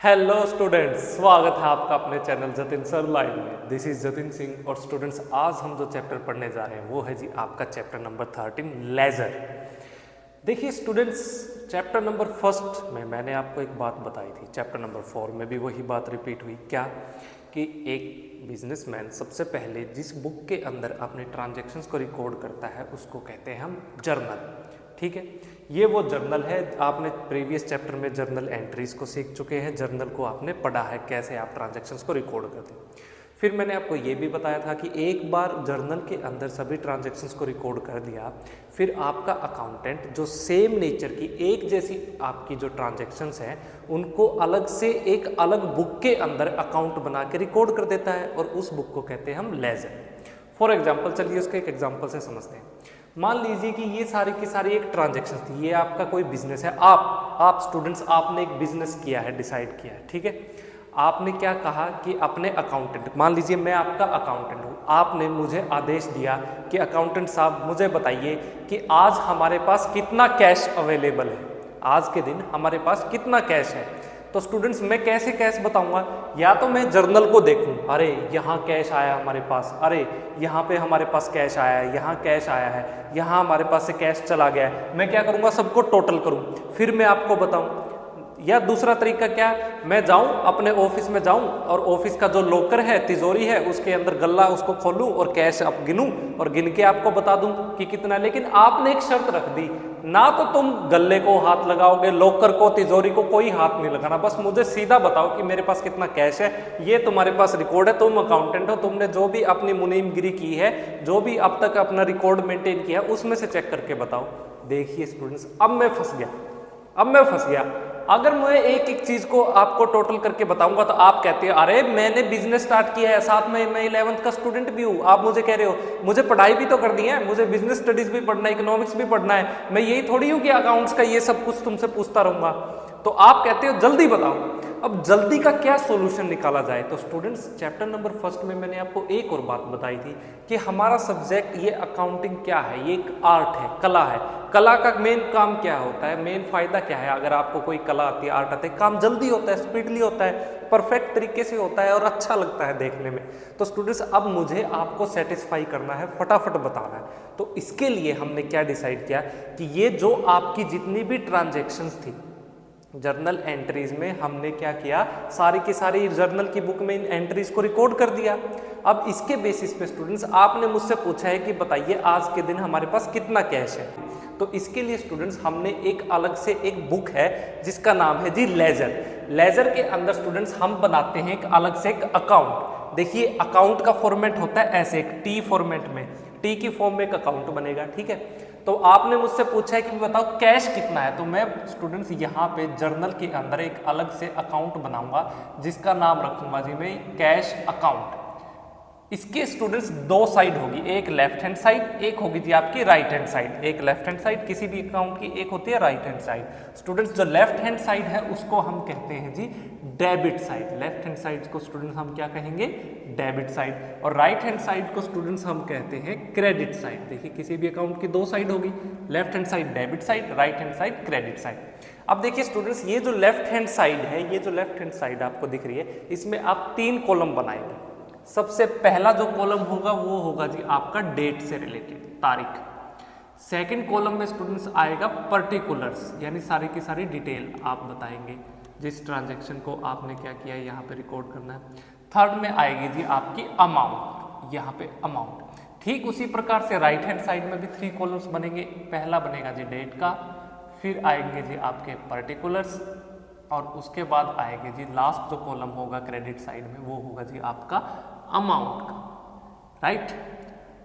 Hello students, स्वागत है आपका अपने चैनल जतिन सर लाइव में। This is Jatin Singh. और स्टूडेंट्स, आज हम जो चैप्टर पढ़ने जा रहे हैं वो है जी आपका चैप्टर नंबर 13 लेजर। देखिए स्टूडेंट्स, चैप्टर नंबर फर्स्ट में मैंने आपको एक बात बताई थी, चैप्टर नंबर 4 में भी वही बात रिपीट हुई। क्या कि एक बिजनेसमैन सबसे पहले जिस बुक के अंदर अपने ट्रांजैक्शंस को रिकॉर्ड करता है उसको कहते हैं हम जर्नल। ठीक है, ये वो जर्नल है। आपने प्रीवियस चैप्टर में जर्नल एंट्रीज को सीख चुके हैं, जर्नल को आपने पढ़ा है कैसे आप ट्रांजैक्शंस को रिकॉर्ड करते हैं। फिर मैंने आपको ये भी बताया था कि एक बार जर्नल के अंदर सभी ट्रांजैक्शंस को रिकॉर्ड कर दिया, फिर आपका अकाउंटेंट जो सेम नेचर की एक जैसी आपकी जो ट्रांजैक्शंस हैं उनको अलग से एक अलग बुक के अंदर अकाउंट बना के रिकॉर्ड कर देता है और उस बुक को कहते हैं हम लेजर। फॉर एग्जाम्पल, चलिए उसके एक एग्जाम्पल से समझते हैं। मान लीजिए कि ये सारी की सारी एक ट्रांजैक्शन थी, ये आपका कोई बिजनेस है। आप स्टूडेंट्स, आपने एक बिजनेस किया है, डिसाइड किया है। ठीक है, आपने क्या कहा कि अपने अकाउंटेंट, मान लीजिए मैं आपका अकाउंटेंट हूँ, आपने मुझे आदेश दिया कि अकाउंटेंट साहब मुझे बताइए कि आज हमारे पास कितना कैश अवेलेबल है, आज के दिन हमारे पास कितना कैश है। तो स्टूडेंट्स, मैं कैसे कैश बताऊंगा? या तो मैं जर्नल को देखूं, अरे यहाँ कैश आया हमारे पास, अरे यहाँ पे हमारे पास कैश आया है, यहाँ कैश आया है, यहाँ हमारे पास से कैश चला गया है। मैं क्या करूँगा, सबको टोटल करूँ, फिर मैं आपको बताऊँ। या दूसरा तरीका क्या, मैं जाऊं अपने ऑफिस में जाऊं और ऑफिस का जो लॉकर है, तिजोरी है, उसके अंदर गल्ला उसको खोलूं और कैश आप गिनूं और गिन के आपको बता दूं कि कितना। लेकिन आपने एक शर्त रख दी, ना तो तुम गल्ले को हाथ लगाओगे, लॉकर को, तिजोरी को कोई हाथ नहीं लगाना, बस मुझे सीधा बताओ कि मेरे पास कितना कैश है। ये तुम्हारे पास रिकॉर्ड है, तुम अकाउंटेंट हो, तुमने जो भी अपनी मुनीमगिरी की है, जो भी अब तक अपना रिकॉर्ड मेंटेन किया, उसमें से चेक करके बताओ। देखिए स्टूडेंट्स, अब मैं फंस गया। अगर मैं एक एक चीज को आपको टोटल करके बताऊंगा तो आप कहते हैं अरे मैंने बिजनेस स्टार्ट किया है, साथ में मैं 11th का स्टूडेंट भी हूँ। आप मुझे कह रहे हो मुझे पढ़ाई भी तो करनी है, मुझे बिजनेस स्टडीज भी पढ़ना है, इकोनॉमिक्स भी पढ़ना है, मैं यही थोड़ी हूँ कि अकाउंट्स का ये सब कुछ तुमसे पूछता रहूंगा। तो आप कहते हो जल्दी बताओ। अब जल्दी का क्या सॉल्यूशन निकाला जाए? तो स्टूडेंट्स, चैप्टर नंबर फर्स्ट में मैंने आपको एक और बात बताई थी कि हमारा सब्जेक्ट ये अकाउंटिंग क्या है, ये एक आर्ट है, कला है। कला का मेन काम क्या होता है, मेन फायदा क्या है? अगर आपको कोई कला आती है, आर्ट आती है, काम जल्दी होता है, स्पीडली होता है, परफेक्ट तरीके से होता है और अच्छा लगता है देखने में। तो स्टूडेंट्स, अब मुझे आपको सेटिस्फाई करना है, फटाफट बताना है। तो इसके लिए हमने क्या डिसाइड किया कि ये जो आपकी जितनी भी ट्रांजेक्शन्स थी जर्नल एंट्रीज में, हमने क्या किया, सारी की सारी जर्नल की बुक में इन एंट्रीज को रिकॉर्ड कर दिया। अब इसके बेसिस पे स्टूडेंट्स, आपने मुझसे पूछा है कि बताइए आज के दिन हमारे पास कितना कैश है। तो इसके लिए स्टूडेंट्स हमने एक अलग से एक बुक है जिसका नाम है जी लेजर। लेजर के अंदर स्टूडेंट्स हम बनाते हैं एक अलग से एक अकाउंट। देखिए अकाउंट का फॉर्मेट होता है ऐसे, एक टी फॉर्मेट में, टी की फॉर्म में एक अकाउंट बनेगा। ठीक है, तो आपने मुझसे पूछा है कि बताओ कैश कितना है, तो मैं स्टूडेंट्स यहाँ पे जर्नल के अंदर एक अलग से अकाउंट बनाऊंगा जिसका नाम रखूंगा जी मैं कैश अकाउंट। इसके स्टूडेंट्स दो साइड होगी, एक लेफ्ट हैंड साइड, एक होगी जी आपकी राइट हैंड साइड। एक लेफ्ट हैंड साइड किसी भी अकाउंट की, एक होती है राइट हैंड साइड। स्टूडेंट्स, जो लेफ्ट हैंड साइड है उसको हम कहते हैं जी debit side. Left hand side को स्टूडेंट्स हम क्या कहेंगे, डेबिट साइड। और राइट हैंड साइड को स्टूडेंट्स हम कहते हैं क्रेडिट साइड। देखिए किसी भी अकाउंट की दो साइड होगी, left hand side debit side, right hand side credit side. अब देखिए स्टूडेंट्स, ये जो लेफ्ट हैंड साइड है, ये जो लेफ्ट हैंड साइड आपको दिख रही है, इसमें आप 3 कॉलम बनाएंगे। सबसे पहला जो कॉलम होगा वो होगा जी आपका डेट से रिलेटेड, तारीख। सेकंड कॉलम में स्टूडेंट्स आएगा पर्टिकुलर्स, यानी सारी की सारी डिटेल आप बताएंगे जिस ट्रांजैक्शन को आपने क्या किया है यहाँ पे रिकॉर्ड करना है। थर्ड में आएगी जी आपकी अमाउंट, यहाँ पे अमाउंट। ठीक उसी प्रकार से राइट हैंड साइड में भी 3 कॉलम्स बनेंगे। पहला बनेगा जी डेट का, फिर आएंगे जी आपके पर्टिकुलर्स, और उसके बाद आएंगे जी लास्ट जो कॉलम होगा क्रेडिट साइड में, वो होगा जी आपका अमाउंट का। राइट,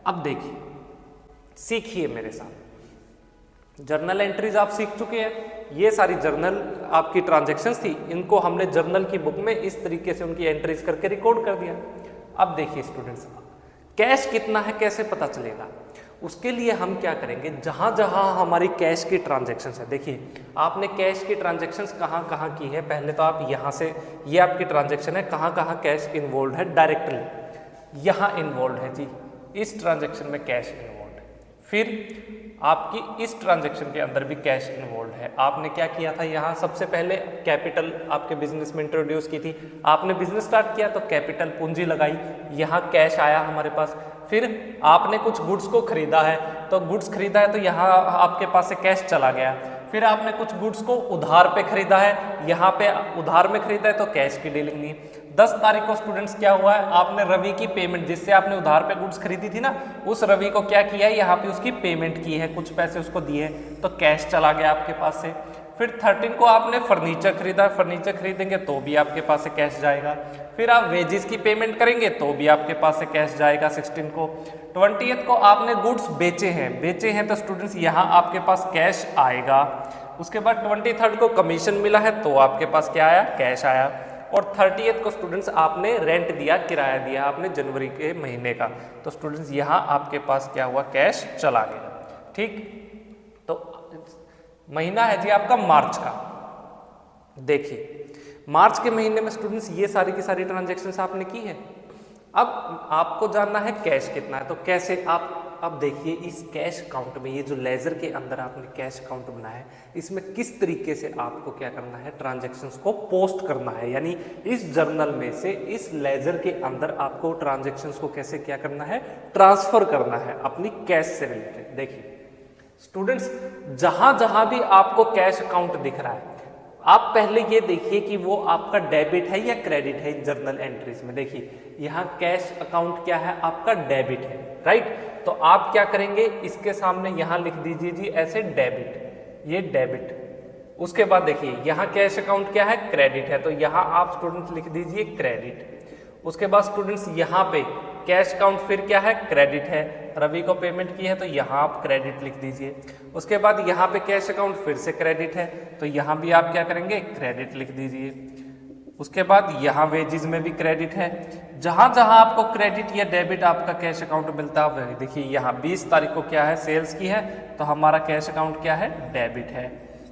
अब देखिए, सीखिए मेरे साथ। जर्नल एंट्रीज आप सीख चुके हैं, ये सारी जर्नल आपकी ट्रांजैक्शंस थी, इनको हमने जर्नल की बुक में इस तरीके से उनकी एंट्रीज करके रिकॉर्ड कर दिया। अब देखिए स्टूडेंट्स, कैश कितना है कैसे पता चलेगा? उसके लिए हम क्या करेंगे, जहां जहां हमारी कैश की ट्रांजैक्शंस है, देखिए आपने कैश की ट्रांजैक्शंस कहां कहां की है, पहले तो आप यहां से, ये आपकी ट्रांजैक्शन है, कहां कहां कैश इन्वॉल्व है, डायरेक्टली यहां इन्वॉल्व है जी, इस ट्रांजैक्शन में कैश इन्वॉल्व है। फिर आपकी इस ट्रांजैक्शन के अंदर भी कैश इन्वॉल्व है। आपने क्या किया था, यहाँ सबसे पहले कैपिटल आपके बिजनेस में इंट्रोड्यूस की थी, आपने बिजनेस स्टार्ट किया तो कैपिटल पूंजी लगाई, यहाँ कैश आया हमारे पास। फिर आपने कुछ गुड्स को खरीदा है, तो गुड्स खरीदा है तो यहाँ आपके पास से कैश चला गया। फिर आपने कुछ गुड्स को उधार पे खरीदा है, यहाँ पे उधार में खरीदा है तो कैश की डीलिंग नहीं। 10 तारीख को स्टूडेंट्स क्या हुआ है, आपने रवि की पेमेंट, जिससे आपने उधार पे गुड्स खरीदी थी ना, उस रवि को क्या किया है, यहाँ पे उसकी पेमेंट की है, कुछ पैसे उसको दिए, तो कैश चला गया आपके पास से। फिर 13 को आपने फर्नीचर खरीदा, फर्नीचर खरीदेंगे तो भी आपके पास से कैश जाएगा। फिर आप वेजेस की पेमेंट करेंगे तो भी आपके पास से कैश जाएगा 16 को। 20th को आपने गुड्स बेचे हैं तो स्टूडेंट्स यहाँ आपके पास कैश आएगा। उसके बाद 23rd को कमीशन मिला है तो आपके पास क्या आया, कैश आया। और 30th को स्टूडेंट्स आपने रेंट दिया, किराया दिया आपने जनवरी के महीने का, तो स्टूडेंट्स यहाँ आपके पास क्या हुआ, कैश चला गया। ठीक, तो महीना है जी आपका मार्च का। देखिए मार्च के महीने में स्टूडेंट्स ये सारी की सारी ट्रांजैक्शंस आपने की है। अब आपको जानना है कैश कितना है, तो कैसे आप अब देखिए इस कैश अकाउंट में, ये जो लेजर के अंदर आपने कैश अकाउंट बनाया है, इसमें किस तरीके से आपको क्या करना है, ट्रांजैक्शंस को पोस्ट करना है, यानी इस जर्नल में से इस लेजर के अंदर आपको ट्रांजैक्शंस को कैसे क्या करना है, ट्रांसफर करना है अपनी कैश से रिलेटेड। देखिए स्टूडेंट्स, जहां जहां भी आपको कैश अकाउंट दिख रहा है, आप पहले ये देखिए कि वो आपका डेबिट है या क्रेडिट है। जर्नल एंट्रीज में देखिए यहाँ कैश अकाउंट क्या है, आपका डेबिट है, राइट। तो आप क्या करेंगे, इसके सामने यहाँ लिख दीजिए जी ऐसे डेबिट, ये डेबिट। उसके बाद देखिए यहाँ कैश अकाउंट क्या है, क्रेडिट है, तो यहाँ आप स्टूडेंट्स लिख दीजिए क्रेडिट। उसके बाद स्टूडेंट्स यहाँ पे कैश अकाउंट फिर क्या है, क्रेडिट है, रवि को पेमेंट की है तो यहाँ आप क्रेडिट लिख दीजिए। उसके बाद यहाँ पे कैश अकाउंट फिर से क्रेडिट है, तो यहाँ भी आप क्या करेंगे, क्रेडिट लिख दीजिए। उसके बाद यहाँ वेजेस में भी क्रेडिट है। जहां जहां आपको क्रेडिट या डेबिट आपका कैश अकाउंट मिलता है, देखिए यहाँ 20 तारीख को क्या है, सेल्स की है, तो हमारा कैश अकाउंट क्या है, डेबिट है।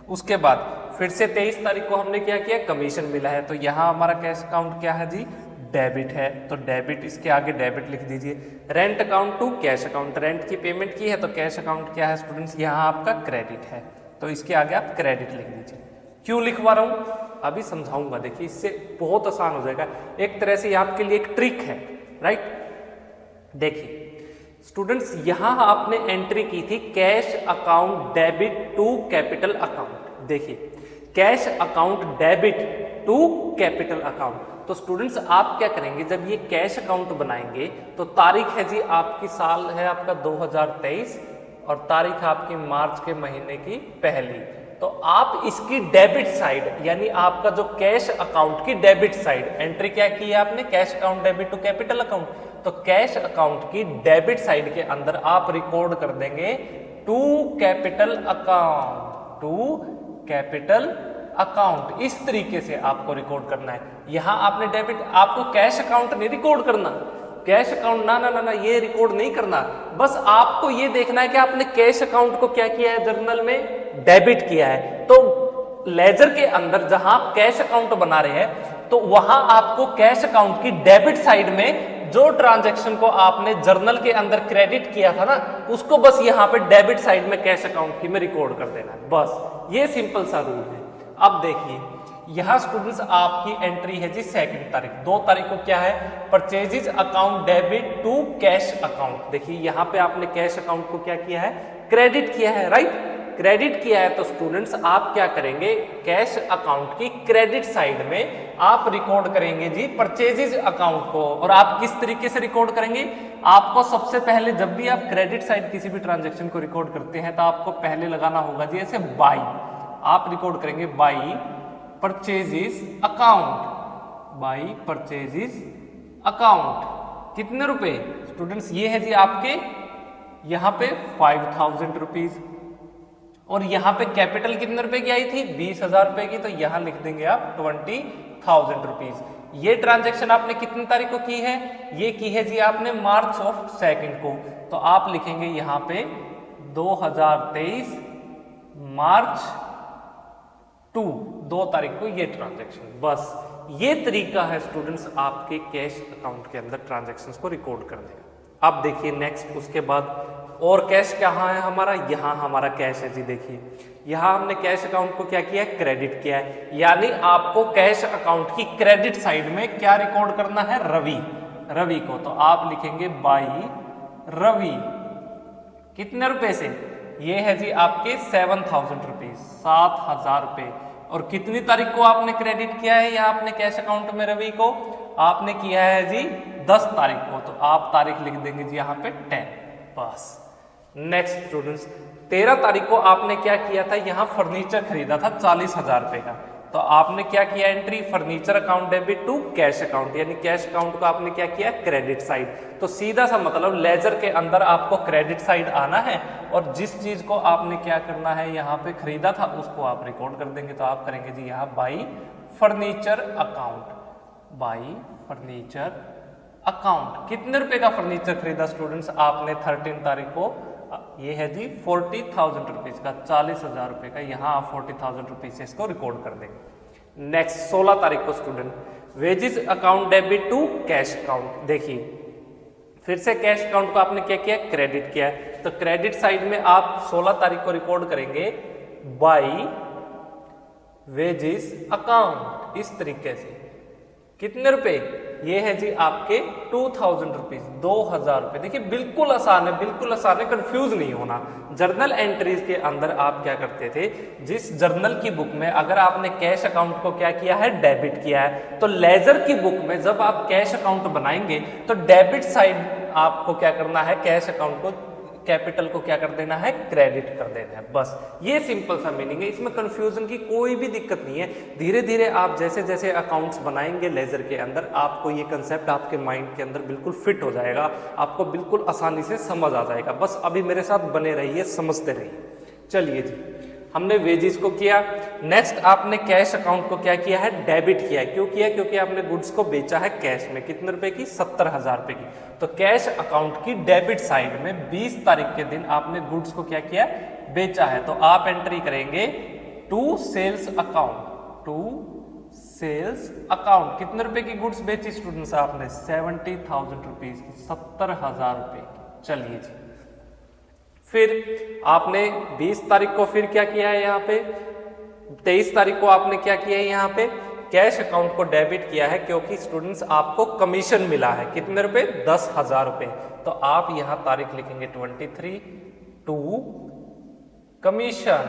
उसके बाद फिर से 23 तारीख को हमने क्या किया, कमीशन मिला है, तो यहाँ हमारा कैश अकाउंट क्या है जी, डेबिट है, तो डेबिट, इसके आगे डेबिट लिख दीजिए। Rent account to cash account, rent की पेमेंट की है तो कैश अकाउंट क्या है स्टूडेंट्स, यहाँ आपका क्रेडिट है, तो इसके आगे आप क्रेडिट लिख दीजिए। क्यों लिखवा रहा हूँ अभी समझाऊंगा, देखिए इससे बहुत आसान हो जाएगा। एक तरह से आपके लिए एक ट्रिक है, राइट। देखिए स्टूडेंट्स, यहां आपने एंट्री की थी cash account debit to capital account. देखिए cash account debit to capital account, तो स्टूडेंट्स आप क्या करेंगे, जब ये कैश अकाउंट बनाएंगे तो तारीख है जी आपकी, साल है आपका 2023 और तारीख आपकी मार्च के महीने की पहली, तो आप इसकी डेबिट साइड यानी आपका जो कैश अकाउंट की डेबिट साइड एंट्री क्या की है आपने, cash account debit to capital account, तो कैश अकाउंट की डेबिट साइड के अंदर आप रिकॉर्ड कर देंगे to capital account, to capital account. इस तरीके से आपको रिकॉर्ड करना है। यहां आपने डेबिट, आपको कैश अकाउंट नहीं रिकॉर्ड करना, कैश अकाउंट ना ना ना ना ये रिकॉर्ड नहीं करना, बस आपको ये देखना है कि आपने कैश अकाउंट को क्या किया है, जर्नल में डेबिट किया है। तो लेजर के अंदर जहां आप कैश अकाउंट बना रहे हैं तो वहां आपको कैश अकाउंट की डेबिट साइड में जो ट्रांजैक्शन को आपने जर्नल के अंदर क्रेडिट किया था ना, उसको बस यहां पे डेबिट साइड में कैश अकाउंट की में रिकॉर्ड कर देना है, बस ये सिंपल सा रूल है। अब देखिए यहां स्टूडेंट्स आपकी एंट्री है जी 2 तारीख, 2 तारीख को क्या है, purchases account debit to cash account. देखिए यहां पे आपने कैश अकाउंट को क्या किया है, क्रेडिट किया है, राइट, क्रेडिट किया है। तो स्टूडेंट्स आप क्या करेंगे, कैश अकाउंट की क्रेडिट साइड में आप रिकॉर्ड करेंगे जी परचेजेज अकाउंट को। और आप किस तरीके से रिकॉर्ड करेंगे, आपको सबसे पहले जब भी आप क्रेडिट साइड किसी भी ट्रांजैक्शन को रिकॉर्ड करते हैं तो आपको पहले लगाना होगा जी ऐसे बाई, आप रिकॉर्ड करेंगे by purchases account, by purchases account. कितने रुपए स्टूडेंट्स, ये है जी आपके यहां पे 5000 रुपीज, और यहां पे कैपिटल कितने रुपए की आई थी, 20,000 रुपए की, तो यहां लिख देंगे आप 20,000 रुपीज। ये ट्रांजैक्शन आपने कितनी तारीख को की है, ये की है जी आपने मार्च ऑफ 2 को, तो आप लिखेंगे यहां पे 2023 मार्च 2 तारीख को ये ट्रांजैक्शन। बस ये तरीका है स्टूडेंट्स आपके कैश अकाउंट के अंदर ट्रांजैक्शंस को रिकॉर्ड करने का। अब देखिए नेक्स्ट, उसके बाद और कैश कहाँ है हमारा, यहाँ हमारा कैश है जी। देखिए यहाँ हमने कैश अकाउंट को क्या किया है, क्रेडिट किया है, यानी आपको कैश अकाउंट की क्रेडिट साइड में क्या रिकॉर्ड करना है, रवि को। तो आप लिखेंगे बाई रवि, कितने रुपए से, ये है जी आपके 7,000 रुपीज, 7,000 रुपए। और कितनी तारीख को आपने क्रेडिट किया है यहाँ अपने कैश अकाउंट में रवि को, आपने किया है जी 10 तारीख को। तो आप तारीख लिख देंगे जी यहाँ पे 10, बस। नेक्स्ट स्टूडेंट्स, 13 तारीख को आपने क्या किया था, यहाँ फर्नीचर खरीदा था 40,000 रुपए का। तो आपने क्या किया entry, furniture account debit to cash account, यानी कैश अकाउंट को आपने क्या किया, क्रेडिट साइड। तो सीधा सा मतलब लेजर के अंदर आपको क्रेडिट साइड आना है और जिस चीज को आपने क्या करना है यहाँ पे खरीदा था उसको आप रिकॉर्ड कर देंगे। तो आप करेंगे जी यहाँ by furniture account, by furniture account. कितने रुपए का फर्नीचर खरीदा स्टूडेंट्स आपने 13 तारीख को, ये है जी 40,000 रुपीज का, 40,000 रुपए का। यहाँ आप 40,000 रुपीज से इसको रिकॉर्ड कर देंगे। नेक्स्ट 16 तारीख को student, wages account debit to cash account. देखिए फिर से कैश अकाउंट को आपने क्या किया, क्रेडिट किया। तो क्रेडिट साइड में आप 16 तारीख को रिकॉर्ड करेंगे बाई वेजेस अकाउंट, इस तरीके से। कितने रुपए, ये है जी आपके 2,000 रुपीज, 2,000 रुपए। देखिए बिल्कुल आसान है, बिल्कुल आसान है, कंफ्यूज नहीं होना। जर्नल एंट्रीज के अंदर आप क्या करते थे, जिस जर्नल की बुक में अगर आपने कैश अकाउंट को क्या किया है, डेबिट किया है, तो लेजर की बुक में जब आप कैश अकाउंट बनाएंगे तो डेबिट साइड आपको क्या करना है, कैश अकाउंट को, कैपिटल को क्या कर देना है, क्रेडिट कर देना है। बस ये सिंपल सा मीनिंग है, इसमें कंफ्यूजन की कोई भी दिक्कत नहीं है। धीरे धीरे आप जैसे जैसे अकाउंट्स बनाएंगे लेजर के अंदर, आपको ये कंसेप्ट आपके माइंड के अंदर बिल्कुल फिट हो जाएगा, आपको बिल्कुल आसानी से समझ आ जाएगा। बस अभी मेरे साथ बने रहिए, समझते रहिए। चलिए जी, हमने वेजेस को किया। नेक्स्ट आपने कैश अकाउंट को क्या किया है, डेबिट किया है। क्यों किया, क्योंकि आपने गुड्स को बेचा है कैश में, कितने रुपए की, 70,000 रुपए की। तो कैश अकाउंट की डेबिट साइड में 20 तारीख के दिन आपने गुड्स को क्या किया, बेचा है। तो आप एंट्री करेंगे to sales account, to sales account. कितने रुपए की गुड्स बेची स्टूडेंट्स आपने, 70,000 रुपीज की, 70,000 रुपए की। चलिए जी, फिर आपने 20 तारीख को फिर क्या किया है, यहाँ पे 23 तारीख को आपने क्या किया है, यहाँ पे कैश अकाउंट को डेबिट किया है, क्योंकि स्टूडेंट्स आपको कमीशन मिला है। कितने रुपए, 10,000 रुपए। तो आप यहाँ तारीख लिखेंगे 23 to commission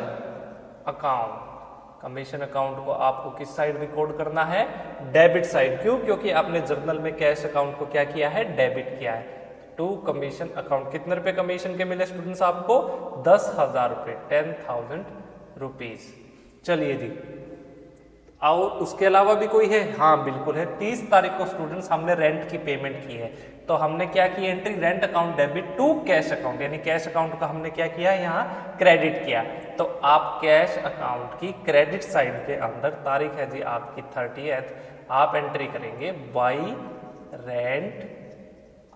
account. Commission account को आपको किस साइड रिकॉर्ड करना है, डेबिट साइड। क्यों, क्योंकि आपने जर्नल में कैश अकाउंट को क्या किया है, डेबिट किया है। टू कमीशन अकाउंट, कितने रुपए कमीशन के मिले स्टूडेंट्स आपको, 10,000 रुपए, 10,000 रुपीज। चलिए जी, और उसके अलावा भी कोई है, हाँ बिल्कुल है। 30 तारीख को स्टूडेंट्स हमने रेंट की पेमेंट की है। तो हमने क्या की entry, rent account debit to cash account, यानी कैश अकाउंट का हमने क्या किया, यहाँ क्रेडिट किया। तो आप कैश अकाउंट की क्रेडिट साइड के अंदर तारीख है जी आपकी 30th, आप एंट्री करेंगे बाई रेंट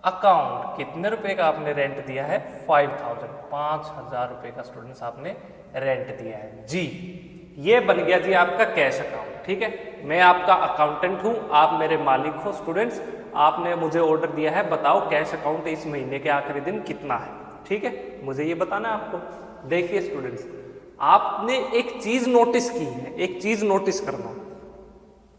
अकाउंट। कितने रुपए का आपने रेंट दिया है, 5,000 रुपए का स्टूडेंट्स आपने रेंट दिया है जी। ये बन गया जी आपका कैश अकाउंट। ठीक है, मैं आपका अकाउंटेंट हूं, आप मेरे मालिक हो स्टूडेंट्स। आपने मुझे ऑर्डर दिया है, बताओ कैश अकाउंट इस महीने के आखिरी दिन कितना है। ठीक है, मुझे ये बताना है आपको। देखिए स्टूडेंट्स, आपने एक चीज नोटिस की है, एक चीज नोटिस करना,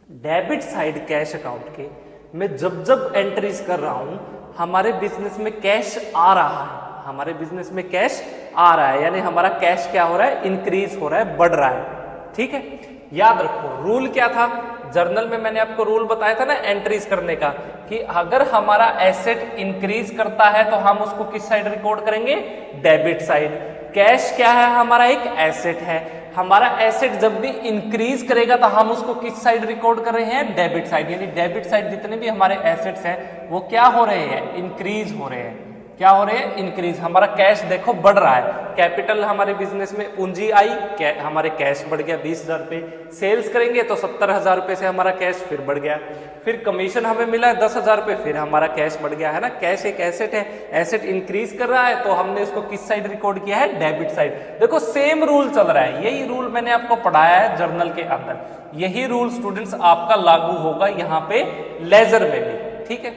डेबिट साइड कैश अकाउंट के मैं जब जब एंट्रीज कर रहा हूं, हमारे बिजनेस में कैश आ रहा है, हमारे बिजनेस में कैश आ रहा है, यानी हमारा कैश क्या हो रहा है, इंक्रीज हो रहा है, बढ़ रहा है। ठीक है, याद रखो रूल क्या था, जर्नल में मैंने आपको रूल बताया था ना एंट्रीज करने का, कि अगर हमारा एसेट इंक्रीज करता है तो हम उसको किस साइड रिकॉर्ड करेंगे, डेबिट साइड। कैश क्या है, हमारा एक एसेट है, हमारा एसेट जब भी इंक्रीज करेगा तो हम उसको किस साइड रिकॉर्ड कर रहे हैं, डेबिट साइड। यानी डेबिट साइड जितने भी हमारे एसेट्स हैं वो क्या हो रहे हैं, इंक्रीज हो रहे हैं। क्या हो रहे हैं, इंक्रीज। हमारा कैश देखो बढ़ रहा है, कैपिटल हमारे बिजनेस में पूंजी आई, हमारे कैश बढ़ गया 20,000 रुपए। सेल्स करेंगे तो 70,000 रुपए से हमारा कैश फिर बढ़ गया। फिर कमीशन हमें मिला 10,000 रुपए, फिर हमारा कैश बढ़ गया है ना। कैश एक एसेट है, एसेट इंक्रीज कर रहा है तो हमने इसको किस साइड रिकॉर्ड किया है, डेबिट साइड। देखो सेम रूल चल रहा है, यही रूल मैंने आपको पढ़ाया है जर्नल के अंदर, यही रूल स्टूडेंट्स आपका लागू होगा यहाँ पे लेजर में भी। ठीक है,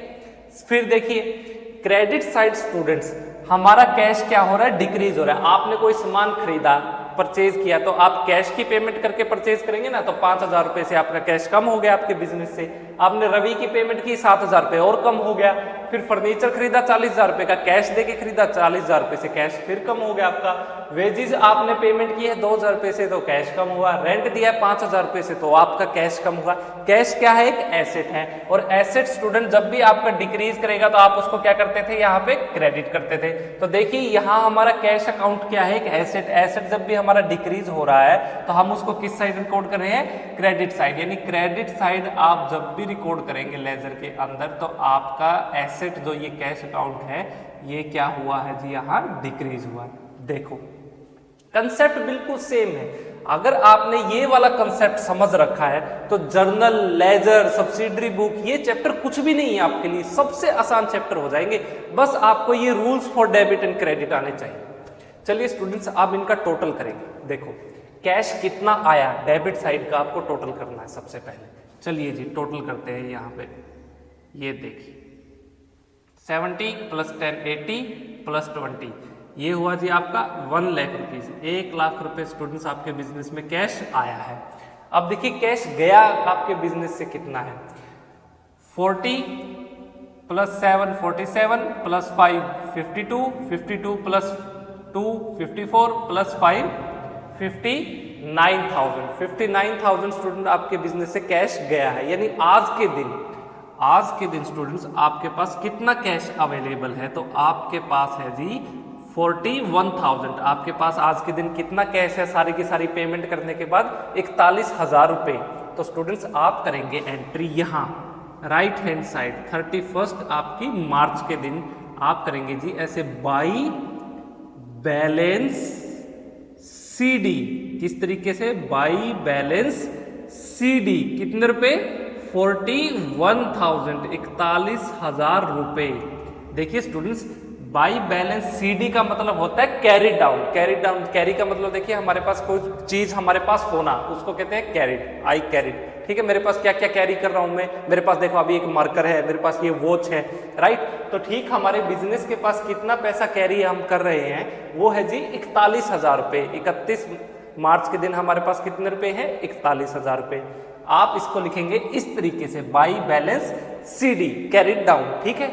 फिर देखिए क्रेडिट साइड स्टूडेंट्स हमारा कैश क्या हो रहा है, डिक्रीज हो रहा है। आपने कोई सामान खरीदा, परचेज किया, तो आप कैश की पेमेंट करके परचेज करेंगे ना, तो 5,000 रुपए से आपका कैश कम हो गया आपके बिजनेस से। आपने रवि की पेमेंट की 7,000 रुपए और कम हो गया। फिर फर्नीचर खरीदा 40,000 रुपए का, कैश देके खरीदा 40,000 रुपए से, कैश फिर कम हो गया आपका। वेजेस आपने पेमेंट की है 2,000 रुपए से, तो कैश कम हुआ। रेंट दिया है 5,000 रुपए से, तो आपका कैश कम हुआ। कैश क्या है, एक एसेट है, और एसेट स्टूडेंट जब भी आपका डिक्रीज करेगा तो आप उसको क्या करते थे, यहाँ पे क्रेडिट करते थे। तो देखिए यहाँ हमारा कैश अकाउंट क्या है, एक एसेट। एसेट जब भी हमारा डिक्रीज हो रहा है तो हम उसको किस साइड रिकॉर्ड कर रहे हैं, क्रेडिट साइड। यानी क्रेडिट साइड आप जब भी रिकॉर्ड करेंगे लेजर के अंदर, तो आपका एसेट जो ये कैश अकाउंट है, ये क्या हुआ है जी, यहाँ डिक्रीज हुआ है। देखो कंसेप्ट बिल्कुल सेम है। अगर आपने ये वाला कंसेप्ट समझ रखा है तो जर्नल, लेजर, सब्सिडरी बुक, ये चैप्टर कुछ भी नहीं है आपके लिए, सबसे आसान चैप्टर हो जाएंगे। बस आपको ये rules for debit and credit आने चाहिए। चलिए स्टूडेंट्स, आप इनका टोटल करेंगे। देखो कैश कितना आया, डेबिट साइड का आपको टोटल करना है सबसे पहले। चलिए जी टोटल करते हैं। यहाँ पे ये देखिए 70 + 10 80 + 20, ये हुआ जी आपका 1 लाख रुपीज। 1 लाख रुपए स्टूडेंट्स आपके बिजनेस में कैश आया है। अब देखिए कैश गया आपके बिजनेस से कितना है, 40 + 7 47 + 5 52 52 + 2 54 + 5 59,000 59,000 स्टूडेंट आपके बिजनेस से कैश गया है। यानी आज के दिन स्टूडेंट्स आपके पास कितना कैश अवेलेबल है, तो आपके पास है जी 41,000। आपके पास आज के दिन कितना कैश है, सारी की सारी पेमेंट करने के बाद 41,000 रुपए। तो स्टूडेंट्स आप करेंगे एंट्री यहाँ राइट हैंड साइड, 31 आपकी मार्च के दिन आप करेंगे जी ऐसे बाई बैलेंस CD। किस तरीके से, बाई बैलेंस CD। कितने रुपए, 41,000, 41,000 रुपए। देखिए स्टूडेंट्स, बाई बैलेंस CD का मतलब होता है कैरी डाउन। कैरी का मतलब देखिए हमारे पास कोई चीज हमारे पास होना, उसको कहते हैं कैरिड। आई कैरिड, ठीक है। मेरे पास क्या क्या कैरी कर रहा हूं मैं, मेरे पास देखो अभी एक मार्कर है, मेरे पास ये वॉच है, राइट। तो ठीक हमारे बिजनेस के पास कितना पैसा कैरी हम कर रहे हैं, वो है जी 41,000 रुपए। 31 मार्च के दिन हमारे पास कितने रुपए हैं, 41,000 रुपए। आप इसको लिखेंगे इस तरीके से, by balance CD, carried down, ठीक है।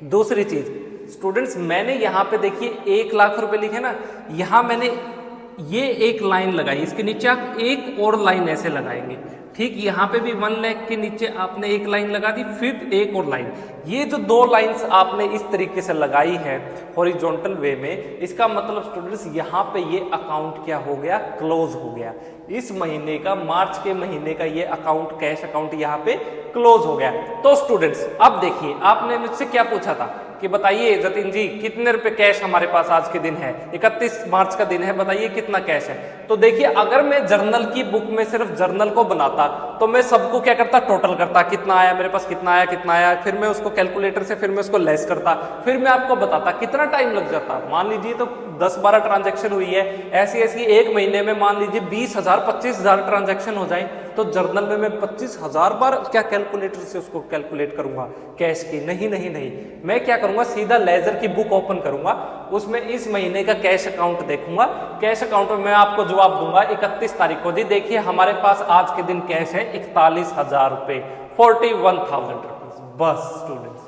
दूसरी चीज स्टूडेंट्स, मैंने यहाँ पे देखिए 1 लाख रुपए लिखे ना, यहाँ मैंने ये एक लाइन लगाई, इसके नीचे आप एक और लाइन ऐसे लगाएंगे, ठीक। यहाँ पे भी 1 लाख के नीचे आपने एक लाइन लगा दी, फिर एक और लाइन। ये जो 2 लाइंस आपने इस तरीके से लगाई है हॉरिजॉन्टल वे में, इसका मतलब स्टूडेंट्स यहाँ पे ये अकाउंट क्या हो गया, क्लोज हो गया। इस महीने का, मार्च के महीने का ये अकाउंट, कैश अकाउंट यहाँ पे क्लोज हो गया। तो स्टूडेंट्स अब देखिए, आपने मुझसे क्या पूछा था कि बताइए जतिन जी कितने रुपए कैश हमारे पास आज के दिन है, 31 मार्च का दिन है, बताइए कितना कैश है। तो देखिए अगर मैं जर्नल की बुक में सिर्फ जर्नल को बनाता तो मैं सबको क्या करता, टोटल करता, कितना आया मेरे पास, कितना आया, फिर मैं उसको कैलकुलेटर से फिर मैं उसको लेस करता, फिर मैं आपको बताता कितना टाइम लग जाता। मान लीजिए तो 10-12 ट्रांजैक्शन हुई है, ऐसी एक महीने में मान लीजिए 20,000 25,000 ट्रांजैक्शन हो जाए, तो जर्नल में मैं 25,000 बार क्या कैलकुलेटर से उसको कैलकुलेट करूंगा कैश की, नहीं। मैं क्या करूंगा, सीधा लेजर की बुक ओपन करूंगा, उसमें इस महीने का कैश अकाउंट देखूंगा। कैश अकाउंट में मैं आपको जवाब दूंगा 31 तारीख को, जी देखिए हमारे पास आज के दिन कैश है 41,000 रुपए, 41,000 रुपीज। बस स्टूडेंट्स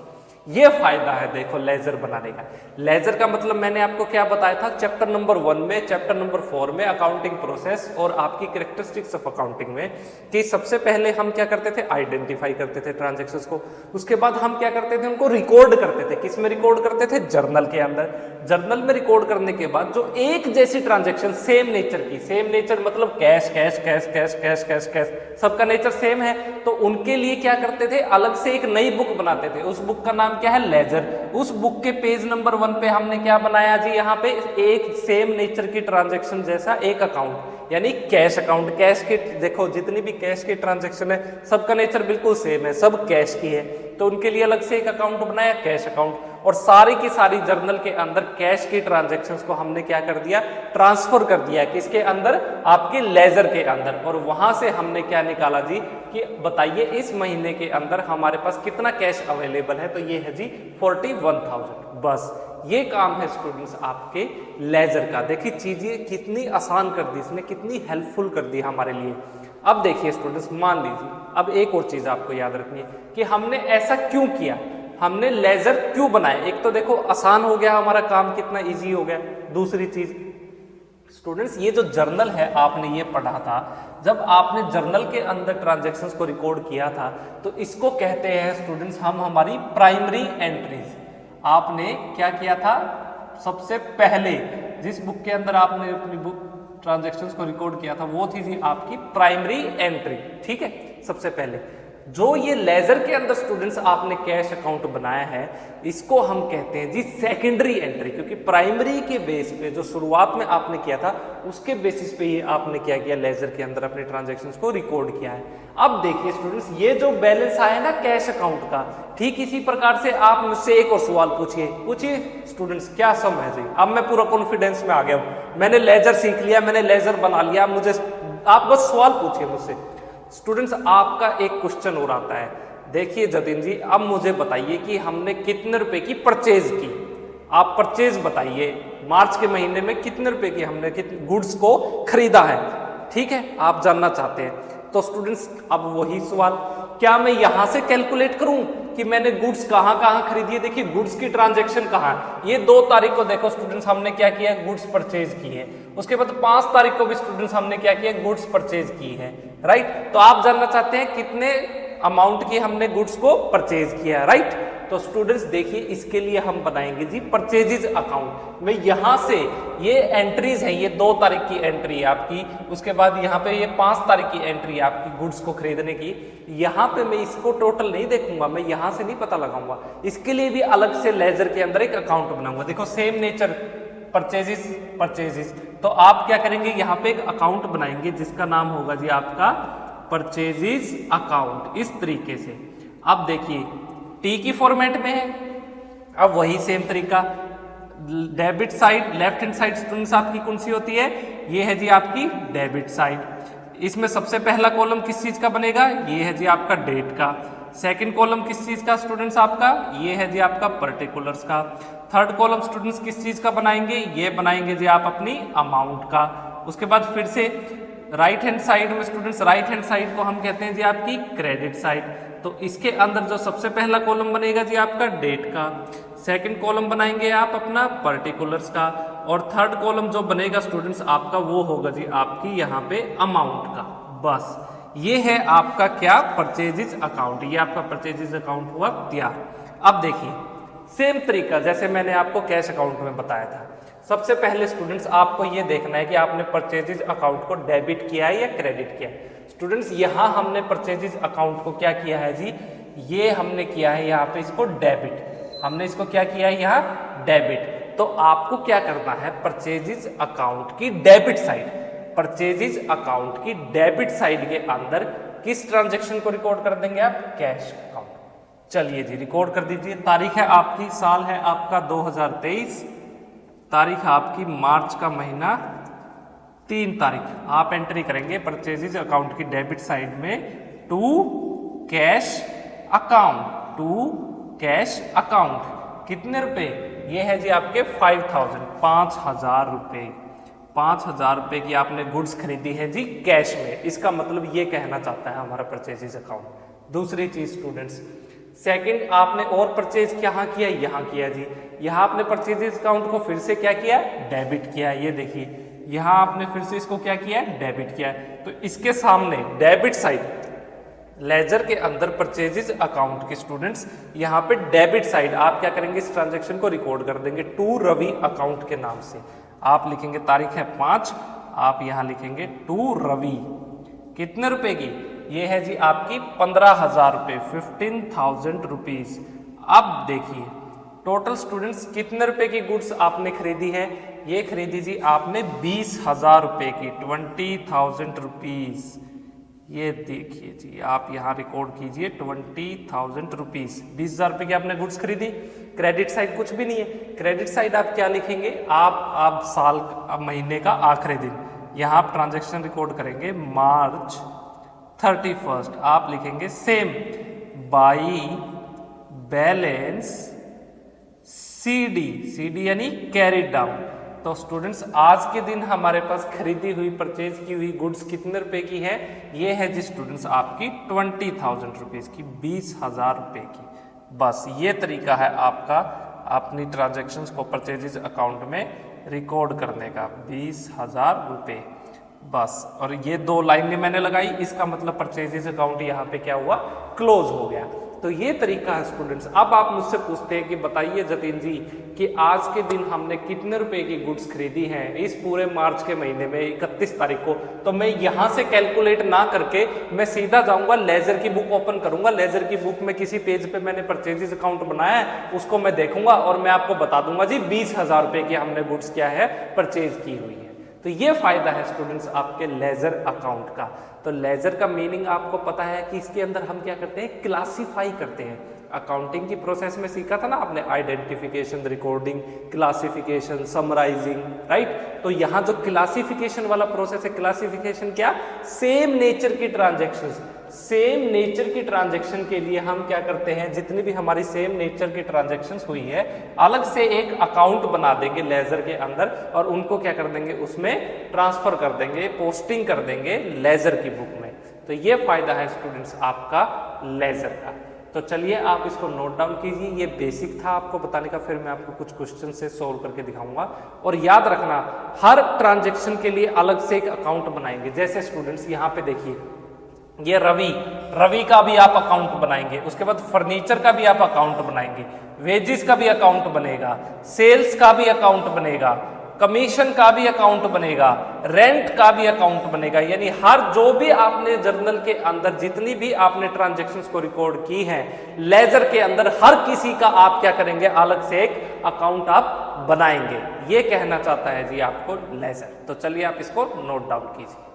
ये फायदा है देखो लेजर बनाने का। लेजर का मतलब मैंने आपको क्या बताया था चैप्टर नंबर 1 में, चैप्टर नंबर 4 में, अकाउंटिंग प्रोसेस और आपकी कैरेक्टरिस्टिक्स ऑफ अकाउंटिंग में, कि सबसे पहले हम क्या करते थे, आइडेंटिफाई करते थे ट्रांजैक्शंस को। उसके बाद हम क्या करते थे, उनको रिकॉर्ड करते थे। किस में रिकॉर्ड करते थे, जर्नल के अंदर। जर्नल में रिकॉर्ड करने के बाद जो एक जैसी ट्रांजैक्शन सेम नेचर की, सेम नेचर मतलब cash cash cash cash cash cash cash, सबका नेचर सेम है, तो उनके लिए क्या करते थे, अलग से एक नई बुक बनाते थे। उस बुक का नाम क्या है, लेजर। उस बुक के पेज नंबर 1 पे हमने क्या बनाया जी, यहाँ पे एक सेम नेचर की ट्रांजैक्शन जैसा एक अकाउंट, यानी कैश अकाउंट। कैश के देखो जितनी भी कैश की ट्रांजैक्शन है सबका नेचर बिल्कुल सेम है, सब कैश की है, तो उनके लिए अलग से एक अकाउंट बनाया, कैश अकाउंट। और सारी की सारी जर्नल के अंदर कैश की ट्रांजैक्शंस को हमने क्या कर दिया, ट्रांसफर कर दिया किसके अंदर, आपके लेजर के अंदर। और वहां से हमने क्या निकाला जी कि बताइए इस महीने के अंदर हमारे पास कितना कैश अवेलेबल है, तो ये है जी 41,000। बस ये काम है स्टूडेंट्स आपके लेजर का। देखिए चीजें कितनी आसान कर दी इसने, कितनी हेल्पफुल कर दी हमारे लिए। अब देखिए स्टूडेंट्स, मान लीजिए अब एक और चीज आपको याद रखनी है कि हमने ऐसा क्यों किया, हमने लेजर क्यों बनाया। एक तो देखो आसान हो गया हमारा काम, कितना इजी हो गया। दूसरी चीज स्टूडेंट्स, ये जो जर्नल है आपने ये पढ़ा था, जब आपने जर्नल के अंदर ट्रांजैक्शंस को रिकॉर्ड किया था तो इसको कहते हैं स्टूडेंट्स हम हमारी प्राइमरी एंट्रीज। आपने क्या किया था, सबसे पहले जिस बुक के अंदर आपने अपनी बुक ट्रांजैक्शंस को रिकॉर्ड किया था वो थी जी आपकी प्राइमरी एंट्री। ठीक है, सबसे पहले जो ये लेजर के अंदर स्टूडेंट्स आपने कैश अकाउंट बनाया है इसको हम कहते हैं जी सेकेंडरी एंट्री, क्योंकि प्राइमरी के बेस पे जो शुरुआत में आपने किया था उसके बेसिस पे ये आपने क्या किया, लेजर के अंदर अपने ट्रांजैक्शंस को रिकॉर्ड किया है। अब देखिए स्टूडेंट्स, ये जो बैलेंस आया ना कैश अकाउंट का, ठीक इसी प्रकार से आप मुझसे एक और सवाल पूछिए स्टूडेंट्स, क्या सम है जी। अब मैं पूरा कॉन्फिडेंस में आ गया हूं, मैंने लेजर सीख लिया, मैंने लेजर बना लिया, मुझे आप बस सवाल पूछिए मुझसे। स्टूडेंट्स आपका एक क्वेश्चन और आता है, देखिए जतिन जी अब मुझे बताइए कि हमने कितने रुपए की परचेज की, आप परचेज बताइए, मार्च के महीने में कितने रुपए की हमने कितने गुड्स को खरीदा है। ठीक है, आप जानना चाहते हैं। तो स्टूडेंट्स अब वही सवाल, क्या मैं यहां से कैलकुलेट करूं कि मैंने गुड्स कहां कहां खरीदी है। देखिए गुड्स की ट्रांजैक्शन कहां है, ये 2 तारीख को देखो स्टूडेंट्स हमने क्या किया, गुड्स परचेज की है। उसके बाद 5 तारीख को भी स्टूडेंट्स हमने क्या किया, गुड्स परचेज की है। राइट, तो आप जानना चाहते हैं कितने अमाउंट की हमने गुड्स को परचेज किया। राइट, तो स्टूडेंट्स देखिए इसके लिए हम बनाएंगे जी परचेजेज अकाउंट में। यहां से ये एंट्रीज है, ये 2 तारीख की एंट्री है आपकी, उसके बाद यहाँ पे ये 5 तारीख की एंट्री है आपकी गुड्स को खरीदने की। यहाँ पे मैं इसको टोटल नहीं देखूंगा, मैं यहाँ से नहीं पता लगाऊंगा, इसके लिए भी अलग से लेजर के अंदर एक अकाउंट बनाऊंगा। देखो सेम नेचर परचेजेस, तो आप क्या करेंगे, यहाँ पे एक अकाउंट बनाएंगे जिसका नाम होगा जी आपका परचेजेस अकाउंट, इस तरीके से। अब देखिए टी की फॉर्मेट में है, अब वही सेम तरीका, debit side left hand side students आपकी कौन सी होती है, ये है जी आपकी डेबिट साइड। इसमें सबसे पहला कॉलम किस चीज का बनेगा, ये है जी आपका डेट का। सेकंड कॉलम किस चीज का स्टूडेंट्स आपका, ये है जी आपका पर्टिकुलर्स का। थर्ड कॉलम स्टूडेंट्स किस चीज का बनाएंगे, ये बनाएंगे जी आप अपनी अमाउंट का। उसके बाद फिर से राइट हैंड साइड में स्टूडेंट्स, राइट हैंड साइड को हम कहते हैं जी आपकी क्रेडिट साइड। तो इसके अंदर जो सबसे पहला कॉलम बनेगा जी आपका डेट का, सेकंड कॉलम बनाएंगे आप अपना पर्टिकुलर्स का, और थर्ड कॉलम जो बनेगा स्टूडेंट्स आपका वो होगा जी आपकी यहाँ पे अमाउंट का। बस ये है आपका क्या, परचेजेस अकाउंट, ये आपका परचेजेस अकाउंट हुआ तैयार। अब देखिए सेम तरीका जैसे मैंने आपको कैश अकाउंट में बताया था, सबसे पहले स्टूडेंट्स आपको ये देखना है कि आपने परचेजेस अकाउंट को डेबिट किया है या क्रेडिट किया है। स्टूडेंट्स यहाँ हमने परचेजेस अकाउंट को क्या किया है जी, ये हमने किया है यहाँ पे इसको डेबिट, हमने इसको क्या किया है यहाँ डेबिट। तो आपको क्या करना है, परचेजेस अकाउंट की डेबिट साइड, परचेजेस अकाउंट की डेबिट साइड के अंदर किस ट्रांजेक्शन को रिकॉर्ड कर देंगे आप, कैश अकाउंट। चलिए जी रिकॉर्ड कर दीजिए। तारीख है आपकी, साल है आपका 2023, तारीख आपकी मार्च का महीना 3 तारीख, आप एंट्री करेंगे परचेजेज अकाउंट की डेबिट साइड में to cash account, to cash account. कितने रुपए, ये है जी आपके 5000, 5000 रुपए, 5000 रुपए की आपने गुड्स खरीदी है जी कैश में। इसका मतलब ये कहना चाहता है हमारा परचेजेज अकाउंट। दूसरी चीज स्टूडेंट्स, सेकंड आपने और परचेज कहाँ किया, यहाँ किया जी, यहाँ आपने परचेजेज अकाउंट को फिर से क्या किया, डेबिट किया। ये देखिए यहाँ आपने फिर से इसको क्या किया, डेबिट किया। तो इसके सामने डेबिट साइड लेजर के अंदर परचेजेज अकाउंट के स्टूडेंट्स यहाँ पे डेबिट साइड आप क्या करेंगे, इस ट्रांजेक्शन को रिकॉर्ड कर देंगे टू रवि अकाउंट के नाम से। आप लिखेंगे तारीख है 5, आप यहाँ लिखेंगे टू रवि, कितने रुपए की, ये है जी आपकी 15,000 रुपये, 15,000 रुपीज। अब देखिए टोटल स्टूडेंट्स कितने रुपए की गुड्स आपने खरीदी है, ये खरीदी जी आपने 20,000 रुपए की, 20,000 रुपीज। ये देखिए जी, आप यहाँ रिकॉर्ड कीजिए 20,000 रुपीज़, 20,000 रुपये की आपने गुड्स खरीदी। क्रेडिट साइड कुछ भी नहीं है, क्रेडिट साइड आप क्या लिखेंगे, आप साल महीने का आखिरी दिन, यहाँ आप ट्रांजैक्शन रिकॉर्ड करेंगे मार्च 31, आप लिखेंगे सेम बाई बैलेंस CD यानी कैरिड डाउन। तो स्टूडेंट्स आज के दिन हमारे पास खरीदी हुई परचेज की हुई गुड्स कितने रुपए की है, ये है जी स्टूडेंट्स आपकी 20,000 रुपीज़ की, 20,000 रुपये की। बस ये तरीका है आपका अपनी ट्रांजैक्शंस को परचेजेज अकाउंट में रिकॉर्ड करने का, 20,000 रुपये बस। और ये 2 लाइनें मैंने लगाई, इसका मतलब परचेजेज अकाउंट यहाँ पे क्या हुआ, क्लोज हो गया। तो ये तरीका है स्टूडेंट्स। अब आप मुझसे पूछते हैं कि बताइए जतिन जी कि आज के दिन हमने कितने रुपए की गुड्स खरीदी हैं इस पूरे मार्च के महीने में 31 तारीख को। तो मैं यहाँ से कैलकुलेट ना करके मैं सीधा जाऊंगा, लेजर की बुक ओपन करूंगा, लेजर की बुक में किसी पेज पे मैंने परचेजेस अकाउंट बनाया है, उसको मैं देखूंगा और मैं आपको बता दूंगा जी 20,000 रुपये की हमने गुड्स क्या है परचेज की हुई है। तो ये फायदा है स्टूडेंट्स आपके लेजर अकाउंट का। तो लेजर का मीनिंग आपको पता है कि इसके अंदर हम क्या करते हैं, क्लासिफाई करते हैं। अकाउंटिंग की प्रोसेस में सीखा था ना आपने, identification, recording, classification, summarising, right. तो यहाँ जो क्लासिफिकेशन वाला प्रोसेस है, क्लासिफिकेशन क्या, सेम नेचर की ट्रांजेक्शंस, सेम नेचर की ट्रांजैक्शन के लिए हम क्या करते हैं, जितनी भी हमारी सेम नेचर की ट्रांजैक्शंस हुई है अलग से एक अकाउंट बना देंगे लेजर के अंदर और उनको क्या कर देंगे, उसमें ट्रांसफर कर देंगे, पोस्टिंग कर देंगे लेजर की बुक में। तो ये फायदा है स्टूडेंट्स आपका लेजर का। तो चलिए आप इसको नोट डाउन कीजिए, ये बेसिक था आपको बताने का, फिर मैं आपको कुछ क्वेश्चन से सोल्व करके दिखाऊंगा। और याद रखना हर ट्रांजैक्शन के लिए अलग से एक अकाउंट बनाएंगे। जैसे स्टूडेंट्स यहाँ पे देखिए, ये रवि का भी आप अकाउंट बनाएंगे, उसके बाद फर्नीचर का भी आप अकाउंट बनाएंगे, वेजिस का भी अकाउंट बनेगा, सेल्स का भी अकाउंट बनेगा, कमीशन का भी अकाउंट बनेगा, रेंट का भी अकाउंट बनेगा। यानी हर जो भी आपने जर्नल के अंदर जितनी भी आपने ट्रांजैक्शंस को रिकॉर्ड की हैं लेजर के अंदर, हर किसी का आप क्या करेंगे, अलग से एक अकाउंट आप बनाएंगे। ये कहना चाहता है जी आपको लेजर। तो चलिए आप इसको नोट डाउन कीजिए।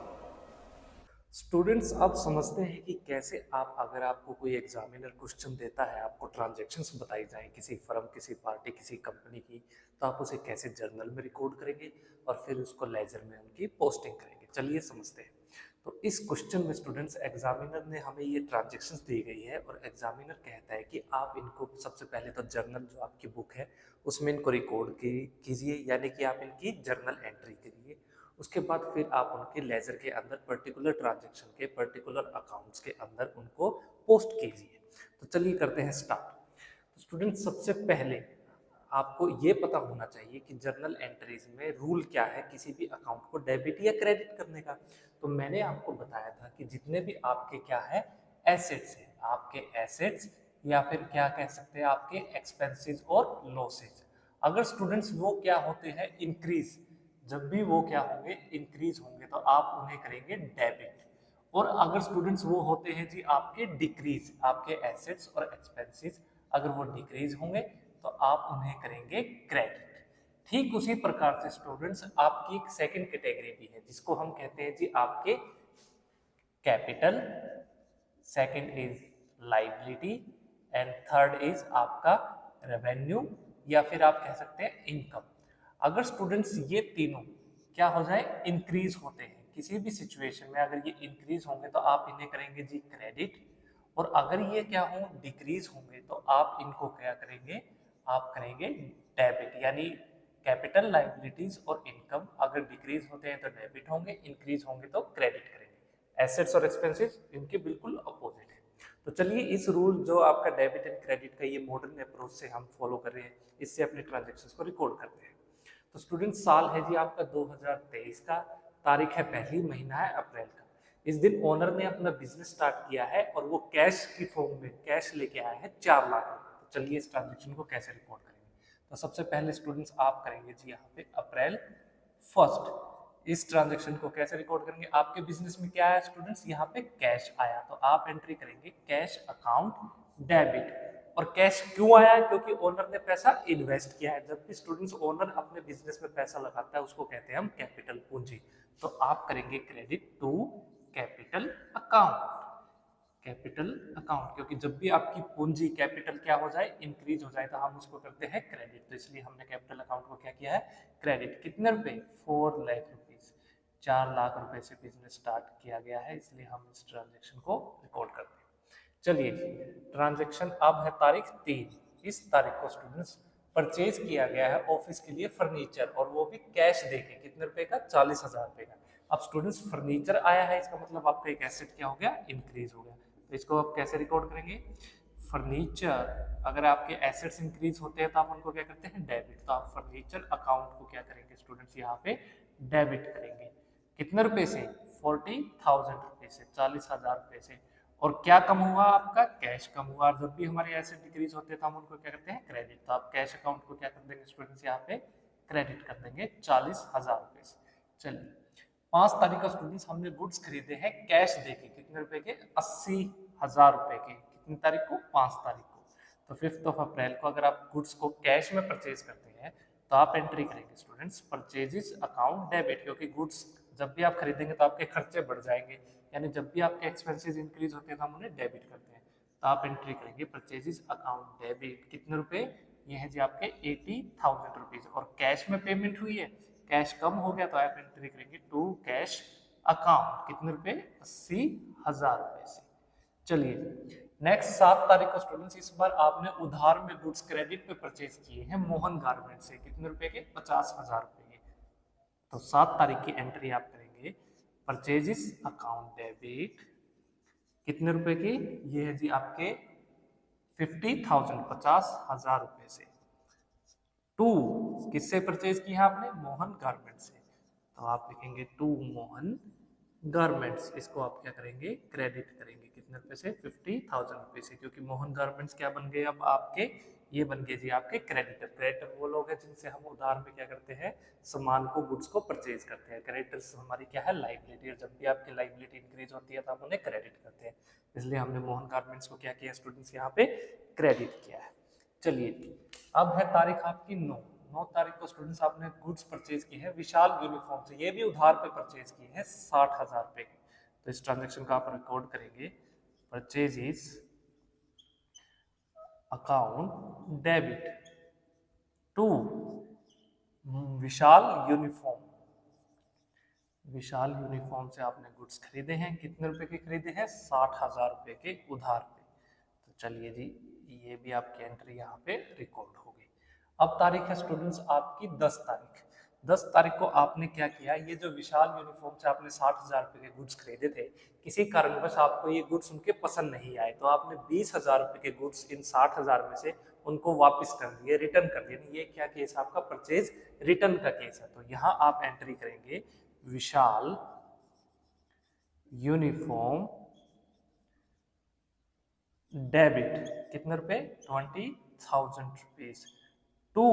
स्टूडेंट्स आप समझते हैं कि कैसे आप, अगर आपको कोई एग्जामिनर क्वेश्चन देता है, आपको ट्रांजैक्शंस बताई जाए किसी फर्म, किसी पार्टी, किसी कंपनी की, तो आप उसे कैसे जर्नल में रिकॉर्ड करेंगे और फिर उसको लेजर में उनकी पोस्टिंग करेंगे। चलिए समझते हैं। तो इस क्वेश्चन में स्टूडेंट्स एग्जामिनर ने हमें ये ट्रांजैक्शंस दी गई है और एग्जामिनर कहता है कि आप इनको सबसे पहले तो जर्नल जो आपकी बुक है उसमें इनको रिकॉर्ड कीजिए, यानी कि आप इनकी जर्नल एंट्री करिए। उसके बाद फिर आप उनके लेजर के अंदर पर्टिकुलर ट्रांजैक्शन के पर्टिकुलर अकाउंट्स के अंदर उनको पोस्ट कीजिए। तो चलिए करते हैं स्टार्ट। तो स्टूडेंट सबसे पहले आपको ये पता होना चाहिए कि जर्नल एंट्रीज में रूल क्या है किसी भी अकाउंट को डेबिट या क्रेडिट करने का। तो मैंने आपको बताया था कि जितने भी आपके क्या है एसेट्स है, आपके एसेट्स या फिर क्या कह सकते हैं आपके एक्सपेंसेस और लॉसेज, अगर स्टूडेंट्स वो क्या होते हैं इंक्रीज, जब भी वो क्या होंगे इंक्रीज होंगे तो आप उन्हें करेंगे डेबिट। और अगर स्टूडेंट्स वो होते हैं जी आपके डिक्रीज, आपके एसेट्स और एक्सपेंसेस अगर वो डिक्रीज होंगे तो आप उन्हें करेंगे क्रेडिट। ठीक उसी प्रकार से स्टूडेंट्स आपकी एक सेकंड कैटेगरी भी है जिसको हम कहते हैं जी आपके capital, second is liability and third is आपका रेवेन्यू या फिर आप कह सकते हैं इनकम। अगर स्टूडेंट्स ये तीनों क्या हो जाए इंक्रीज होते हैं किसी भी सिचुएशन में, अगर ये इंक्रीज होंगे तो आप इन्हें करेंगे जी क्रेडिट, और अगर ये क्या हो डिक्रीज होंगे तो आप इनको क्या करेंगे, आप करेंगे डेबिट। यानी कैपिटल, लाइबिलिटीज और इनकम अगर डिक्रीज होते हैं तो डेबिट होंगे, इंक्रीज होंगे तो क्रेडिट करेंगे। एसेट्स और एक्सपेंसेस इनके बिल्कुल अपोजिट है। तो चलिए इस रूल जो आपका डेबिट एंड क्रेडिट का ये मॉडर्न अप्रोच से हम फॉलो कर रहे हैं, इससे अपने ट्रांजेक्शन्स को रिकॉर्ड करते हैं। तो स्टूडेंट साल है जी आपका 2023 का, तारीख है पहली, महीना है अप्रैल का। इस दिन ओनर ने अपना बिजनेस स्टार्ट किया है और वो कैश की फॉर्म में कैश लेके आया है 4 लाख रुपए। तो चलिए इस ट्रांजेक्शन को कैसे रिकॉर्ड करेंगे। तो सबसे पहले स्टूडेंट्स आप करेंगे जी यहाँ पे अप्रैल 1। इस ट्रांजेक्शन को कैसे रिकॉर्ड करेंगे, आपके बिजनेस में क्या आया स्टूडेंट्स, यहाँ पे कैश आया तो आप एंट्री करेंगे कैश अकाउंट डेबिट। और कैश क्यों आया, क्योंकि ओनर ने पैसा इन्वेस्ट किया है। जब भी स्टूडेंट्स ओनर अपने बिजनेस में पैसा लगाता है उसको कहते हैं हम कैपिटल पूंजी। तो आप करेंगे credit to capital account. Account, capital account, क्योंकि जब भी आपकी पूंजी कैपिटल क्या हो जाए, इंक्रीज हो जाए, तो हम उसको करते हैं क्रेडिट। तो इसलिए हमने कैपिटल अकाउंट को क्या किया है, क्रेडिट। कितने रुपए, 4 लाख रुपीज, 4 लाख रुपए से बिजनेस स्टार्ट किया गया है, इसलिए हम इस ट्रांजेक्शन को रिकॉर्ड करते हैं। चलिए ट्रांजेक्शन अब है तारीख 3। इस तारीख को स्टूडेंट्स परचेज किया गया है ऑफिस के लिए फर्नीचर, और वो भी कैश देके। कितने रुपए का, 40,000 रुपए का। अब स्टूडेंट्स फर्नीचर आया है, इसका मतलब आपका एक एसेट क्या हो गया, इंक्रीज हो गया। तो इसको आप कैसे रिकॉर्ड करेंगे, फर्नीचर, अगर आपके एसेट्स इंक्रीज होते हैं तो आप उनको क्या करते हैं, डेबिट। तो आप फर्नीचर अकाउंट को क्या करेंगे स्टूडेंट्स, यहाँ पे डेबिट करेंगे। कितने रुपए से, 40,000 रुपए से, 40,000 रुपए से। और क्या कम हुआ आपका, कैश कम हुआ। जब भी हमारे एसेट डिक्रीज होते हैं तो हम उनको क्या करते हैं, क्रेडिट। तो आप कैश अकाउंट को क्या कर देंगे स्टूडेंट्स, यहाँ पे क्रेडिट कर देंगे 40,000 रुपए से। चलिए 5 तारीख का स्टूडेंट्स हमने गुड्स खरीदे हैं कैश देके। कितने रुपए के, 80,000 रुपए के। कितनी तारीख को, 5 तारीख को। तो 5 अप्रैल को अगर आप गुड्स को कैश में परचेज करते हैं तो आप एंट्री करेंगे स्टूडेंट्स परचेजेस अकाउंट डेबिट, क्योंकि गुड्स जब भी आप खरीदेंगे तो आपके खर्चे बढ़ जाएंगे, यानी जब भी आपके एक्सपेंसेस इंक्रीज होते हैं तो हम उन्हें डेबिट करते हैं। तो आप एंट्री करेंगे परचेजेस अकाउंट डेबिट। कितने रुपए, ये है जी आपके 80,000 रुपीज। और कैश में पेमेंट हुई है, कैश कम हो गया, तो आप एंट्री करेंगे टू कैश अकाउंट। कितने रुपए, 80,000 रुपए से। चलिए नेक्स्ट 7 तारीख को स्टूडेंट्स इस बार आपने उधार में गुड्स क्रेडिट पे परचेज किए हैं मोहन गारमेंट से। कितने रुपए के, 50,000 रुपए के। तो 7 तारीख की एंट्री आप करेंगे परचेजेस अकाउंट डेबिट। कितने रुपए की, ये है जी आपके 50,000, 50,000 रुपए से। टू, किससे परचेज किया आपने, मोहन गारमेंट से। तो आप लिखेंगे टू मोहन गारमेंट्स। इसको आप क्या करेंगे, क्रेडिट करेंगे। कितने रुपए से, 50,000 रुपए से, क्योंकि मोहन गारमेंट्स क्या बन गए अब आपके, ये बन गए जी आपके क्रेडिटर। क्रेडिटर वो लोग हैं जिनसे हम उधार में क्या करते हैं, सामान को, गुड्स को परचेज करते हैं। क्रेडिटर्स हमारी क्या है, लाइबिलिटी। और जब भी आपकी लाइबिलिटी इंक्रीज होती है तो आप उन्हें क्रेडिट करते हैं। इसलिए हमने मोहन गारमेंट्स को क्या किया स्टूडेंट्स, यहाँ पे क्रेडिट किया है। चलिए अब है तारीख आपकी 9 तारीख को स्टूडेंट्स आपने गुड्स परचेज की है विशाल यूनिफॉर्म से। ये भी उधार पे परचेज की है 60,000 रुपए की। तो इस ट्रांजेक्शन का आप रिकॉर्ड करेंगे purchases account debit to Vishal uniform. Vishal uniform से आपने गुड्स खरीदे हैं। कितने रुपए के खरीदे हैं, 60,000 रुपए के उधार पे। तो चलिए जी ये भी आपकी एंट्री यहाँ पे रिकॉर्ड हो गई। अब तारीख है स्टूडेंट्स आपकी 10 तारीख। 10 तारीख को आपने क्या किया, ये जो विशाल यूनिफॉर्म से आपने 60,000 रुपए के गुड्स खरीदे थे, किसी कारणवश आपको ये गुड्स उनके पसंद नहीं आए, तो आपने 20,000 रुपए के गुड्स इन 60,000 में से उनको वापस कर दिए, रिटर्न कर दिए। ये क्या केस आपका, परचेज रिटर्न का केस है। तो यहाँ आप एंट्री करेंगे विशाल यूनिफॉर्म डेबिट। कितने रुपए, 20,000 rupees to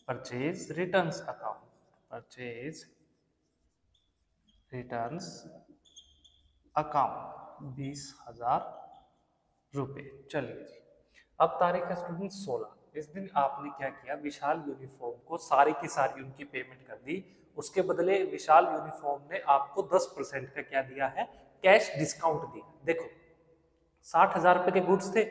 purchase returns account. Purchase returns account 20,000 रुपए। चलिए जी अब तारीख है स्टूडेंट 16। इस दिन आपने क्या किया, विशाल यूनिफॉर्म को सारी की सारी उनकी पेमेंट कर दी। उसके बदले विशाल यूनिफॉर्म ने आपको 10% का क्या दिया है, कैश डिस्काउंट दिया। देखो 60,000 रुपए के गुड्स थे,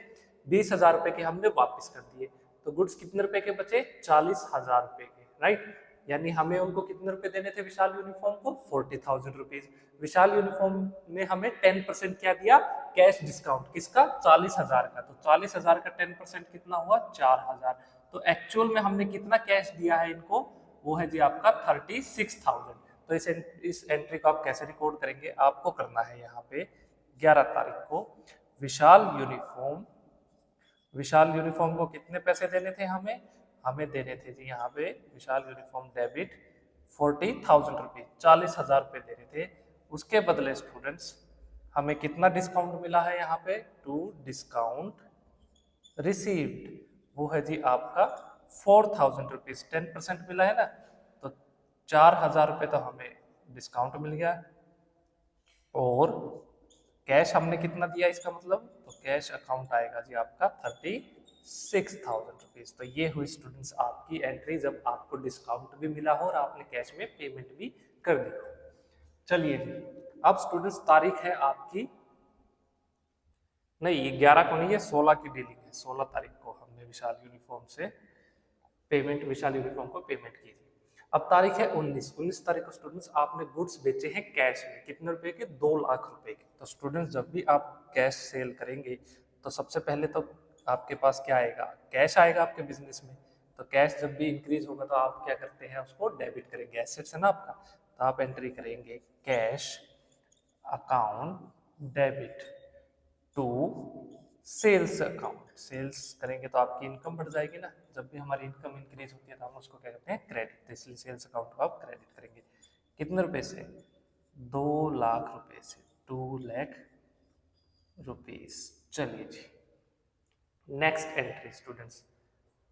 20,000 रुपए के हमने वापस कर दिए, तो गुड्स कितने रुपए के बचे, 40,000 रुपए के, राइट। यानी हमें उनको कितने रुपए देने थे विशाल यूनिफॉर्म को, 40,000 रुपीज। विशाल यूनिफॉर्म ने हमें 10% क्या दिया, कैश डिस्काउंट। किसका, 40,000 का। तो 40,000 का 10% कितना हुआ, 4,000। तो एक्चुअल में हमने कितना कैश दिया है इनको, वो है जी आपका 36,000। तो इस एंट्री को आप कैसे रिकॉर्ड करेंगे, आपको करना है यहाँ पे 11 तारीख को विशाल यूनिफॉर्म को कितने पैसे देने थे हमें देने थे जी यहाँ पे विशाल यूनिफॉर्म डेबिट 40,000 रुपीज, 40,000 रुपए देने थे। उसके बदले स्टूडेंट्स हमें कितना डिस्काउंट मिला है यहाँ पे, टू डिस्काउंट रिसीव्ड, वो है जी आपका 4,000 रुपीज। 10% मिला है ना, तो 4,000 रुपए तो हमें डिस्काउंट मिल गया। और कैश हमने कितना दिया, इसका मतलब तो कैश अकाउंट आएगा जी आपका 36,000 रुपीज। तो ये हुई स्टूडेंट्स आपकी एंट्री, जब आपको डिस्काउंट भी मिला हो और आपने कैश में पेमेंट भी कर दी हो। चलिए जी अब स्टूडेंट्स तारीख है आपकी, नहीं ये 11 को नहीं है, 16 की डीलिंग है। 16 तारीख को हमने विशाल यूनिफॉर्म से विशाल यूनिफॉर्म को पेमेंट की थी। अब तारीख है 19 तारीख को स्टूडेंट्स आपने गुड्स बेचे हैं कैश में, कितने रुपए के? 2 लाख रुपए के। तो स्टूडेंट्स जब भी आप कैश सेल करेंगे तो सबसे पहले तो आपके पास क्या आएगा? कैश आएगा आपके बिजनेस में। तो कैश जब भी इंक्रीज होगा तो आप क्या करते हैं? उसको डेबिट करेंगे, एसेट्स है ना आपका, तो आप एंट्री करेंगे cash account debit to sales account. Sales करेंगे तो आपकी इनकम बढ़ जाएगी ना, जब भी हमारी इनकम इंक्रीज होती है तो हम उसको क्या कहते हैं? क्रेडिट। इसलिए सेल्स अकाउंट को आप क्रेडिट करेंगे। कितने रुपए से? 2 लाख रुपए से, 2 लाख रुपीस। चलिए जी, नेक्स्ट एंट्री स्टूडेंट्स,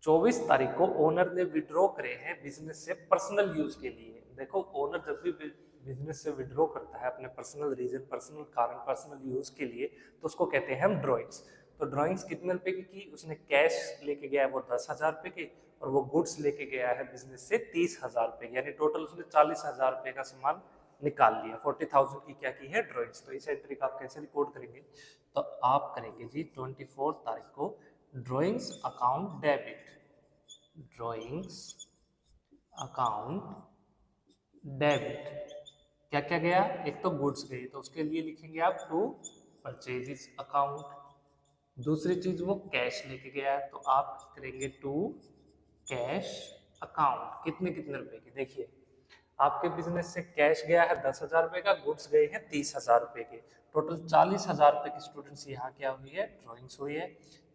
24 तारीख को ओनर ने विड्रॉ करे हैं बिजनेस से पर्सनल यूज के लिए। देखो ओनर जब भी बिजनेस से विड्रॉ करता है अपने पर्सनल रीजन, पर्सनल कारण, पर्सनल यूज के लिए, तो उसको कहते हैं हम ड्रॉइंग्स। तो ड्रॉइंग्स कितने रुपए की? उसने कैश लेके गया है वो 10,000 रुपए की, और वो गुड्स लेके गया है बिजनेस से 30,000 रुपए की, यानी टोटल उसने 40,000 रुपए का सामान निकाल लिया। 40,000 की क्या की है? ड्रॉइंग्स। तो इस एंट्री का आप कैसे रिकॉर्ड करेंगे? तो आप करेंगे जी 24 तारीख को drawings account debit, drawings account debit. क्या क्या गया? एक तो गुड्स गई, तो उसके लिए लिखेंगे आप टू परचेजेस अकाउंट। दूसरी चीज वो कैश लेके गया है, तो आप करेंगे टू कैश अकाउंट। कितने कितने रुपए की? देखिए आपके बिजनेस से कैश गया है 10,000 रुपए का, गुड्स गए हैं 30,000 रुपए के, टोटल 40,000 रुपए की स्टूडेंट्स यहाँ क्या हुई है? ड्रॉइंग्स हुई है,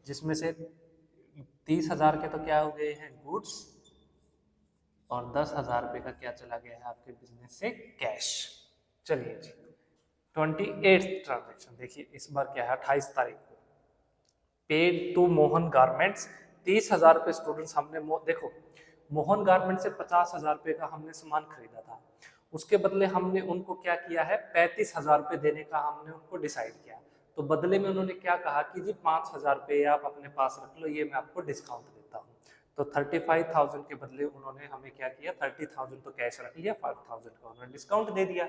जिसमें से 30,000 के तो क्या हो गए हैं? गुड्स, और 10,000 रुपए का क्या चला गया है आपके बिजनेस से? कैश। चलिए जी 28th ट्रांजेक्शन देखिए, इस बार क्या है? 28 तारीख को पेड टू मोहन गारमेंट्स 30,000 रुपए स्टूडेंट्स हमने देखो मोहन गारमेंट से 50,000 रुपए का हमने सामान खरीदा था, उसके बदले हमने उनको क्या किया है? 35,000 रुपए देने का हमने उनको डिसाइड किया। तो बदले में उन्होंने क्या कहा कि जी 5,000 रुपए आप अपने पास रख लो, ये मैं आपको डिस्काउंट देता हूँ। तो 35,000 के बदले उन्होंने हमें क्या किया? 30,000 तो कैश रख लिया, 5,000 का उन्होंने डिस्काउंट दे दिया।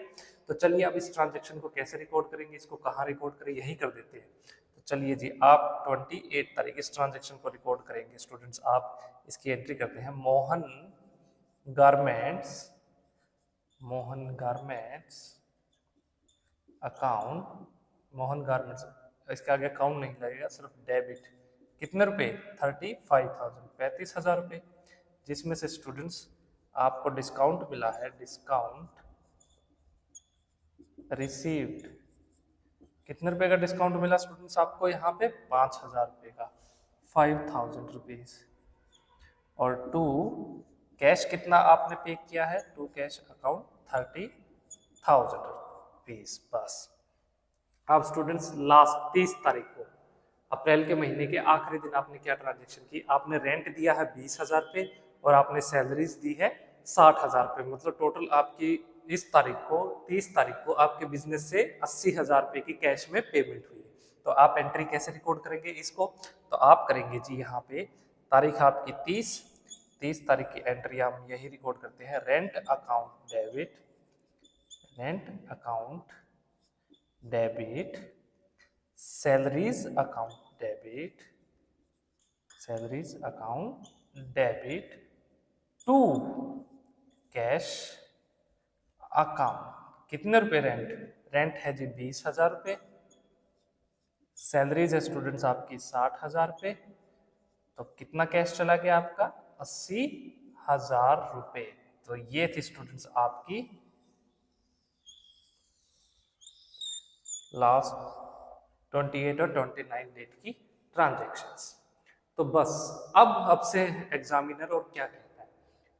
तो चलिए अब इस ट्रांजेक्शन को कैसे रिकॉर्ड करेंगे? इसको कहाँ रिकॉर्ड करें? यही कर देते हैं। तो चलिए जी आप 28 तारीख इस ट्रांजेक्शन को रिकॉर्ड करेंगे स्टूडेंट्स। आप इसकी एंट्री करते हैं Mohan garments, Mohan garments account, Mohan garments, इसके आगे अकाउंट नहीं लगेगा, सिर्फ डेबिट। कितने रुपए? 35,000, 35,000 रुपए, जिसमें से स्टूडेंट्स आपको डिस्काउंट मिला है, डिस्काउंट रिसीव्ड। कितने रुपए का डिस्काउंट मिला स्टूडेंट्स आपको यहाँ पे? 5,000 रुपए का, 5,000 रुपीज। और टू कैश कितना आपने पे किया है? To cash account 30,000 rupees. बस। अब स्टूडेंट्स लास्ट 30 तारीख को अप्रैल के महीने के आखिरी दिन आपने क्या ट्रांजेक्शन की? आपने रेंट दिया है 20,000 रुपए और आपने सैलरीज दी है 60,000 रुपए। मतलब टोटल आपकी इस तारीख को 30 तारीख को आपके बिजनेस से 80,000 रुपए की कैश में पेमेंट हुई है। तो आप एंट्री कैसे रिकॉर्ड करेंगे इसको? तो आप करेंगे जी यहाँ पे तारीख आपकी 30 तारीख की एंट्री हम यही रिकॉर्ड करते हैं, rent account debit, rent account debit, salaries account debit, salaries account debit to cash account. कितने रुपए रेंट? रेंट है जी 20,000 रुपए, सैलरीज है स्टूडेंट्स आपकी 60,000 रुपए, तो कितना कैश चला गया आपका? 80,000 रुपए। तो ये थी स्टूडेंट्स आपकी लास्ट 28 और 29 डेट की ट्रांजैक्शंस। तो बस अब से एग्जामिनर और क्या कहता है?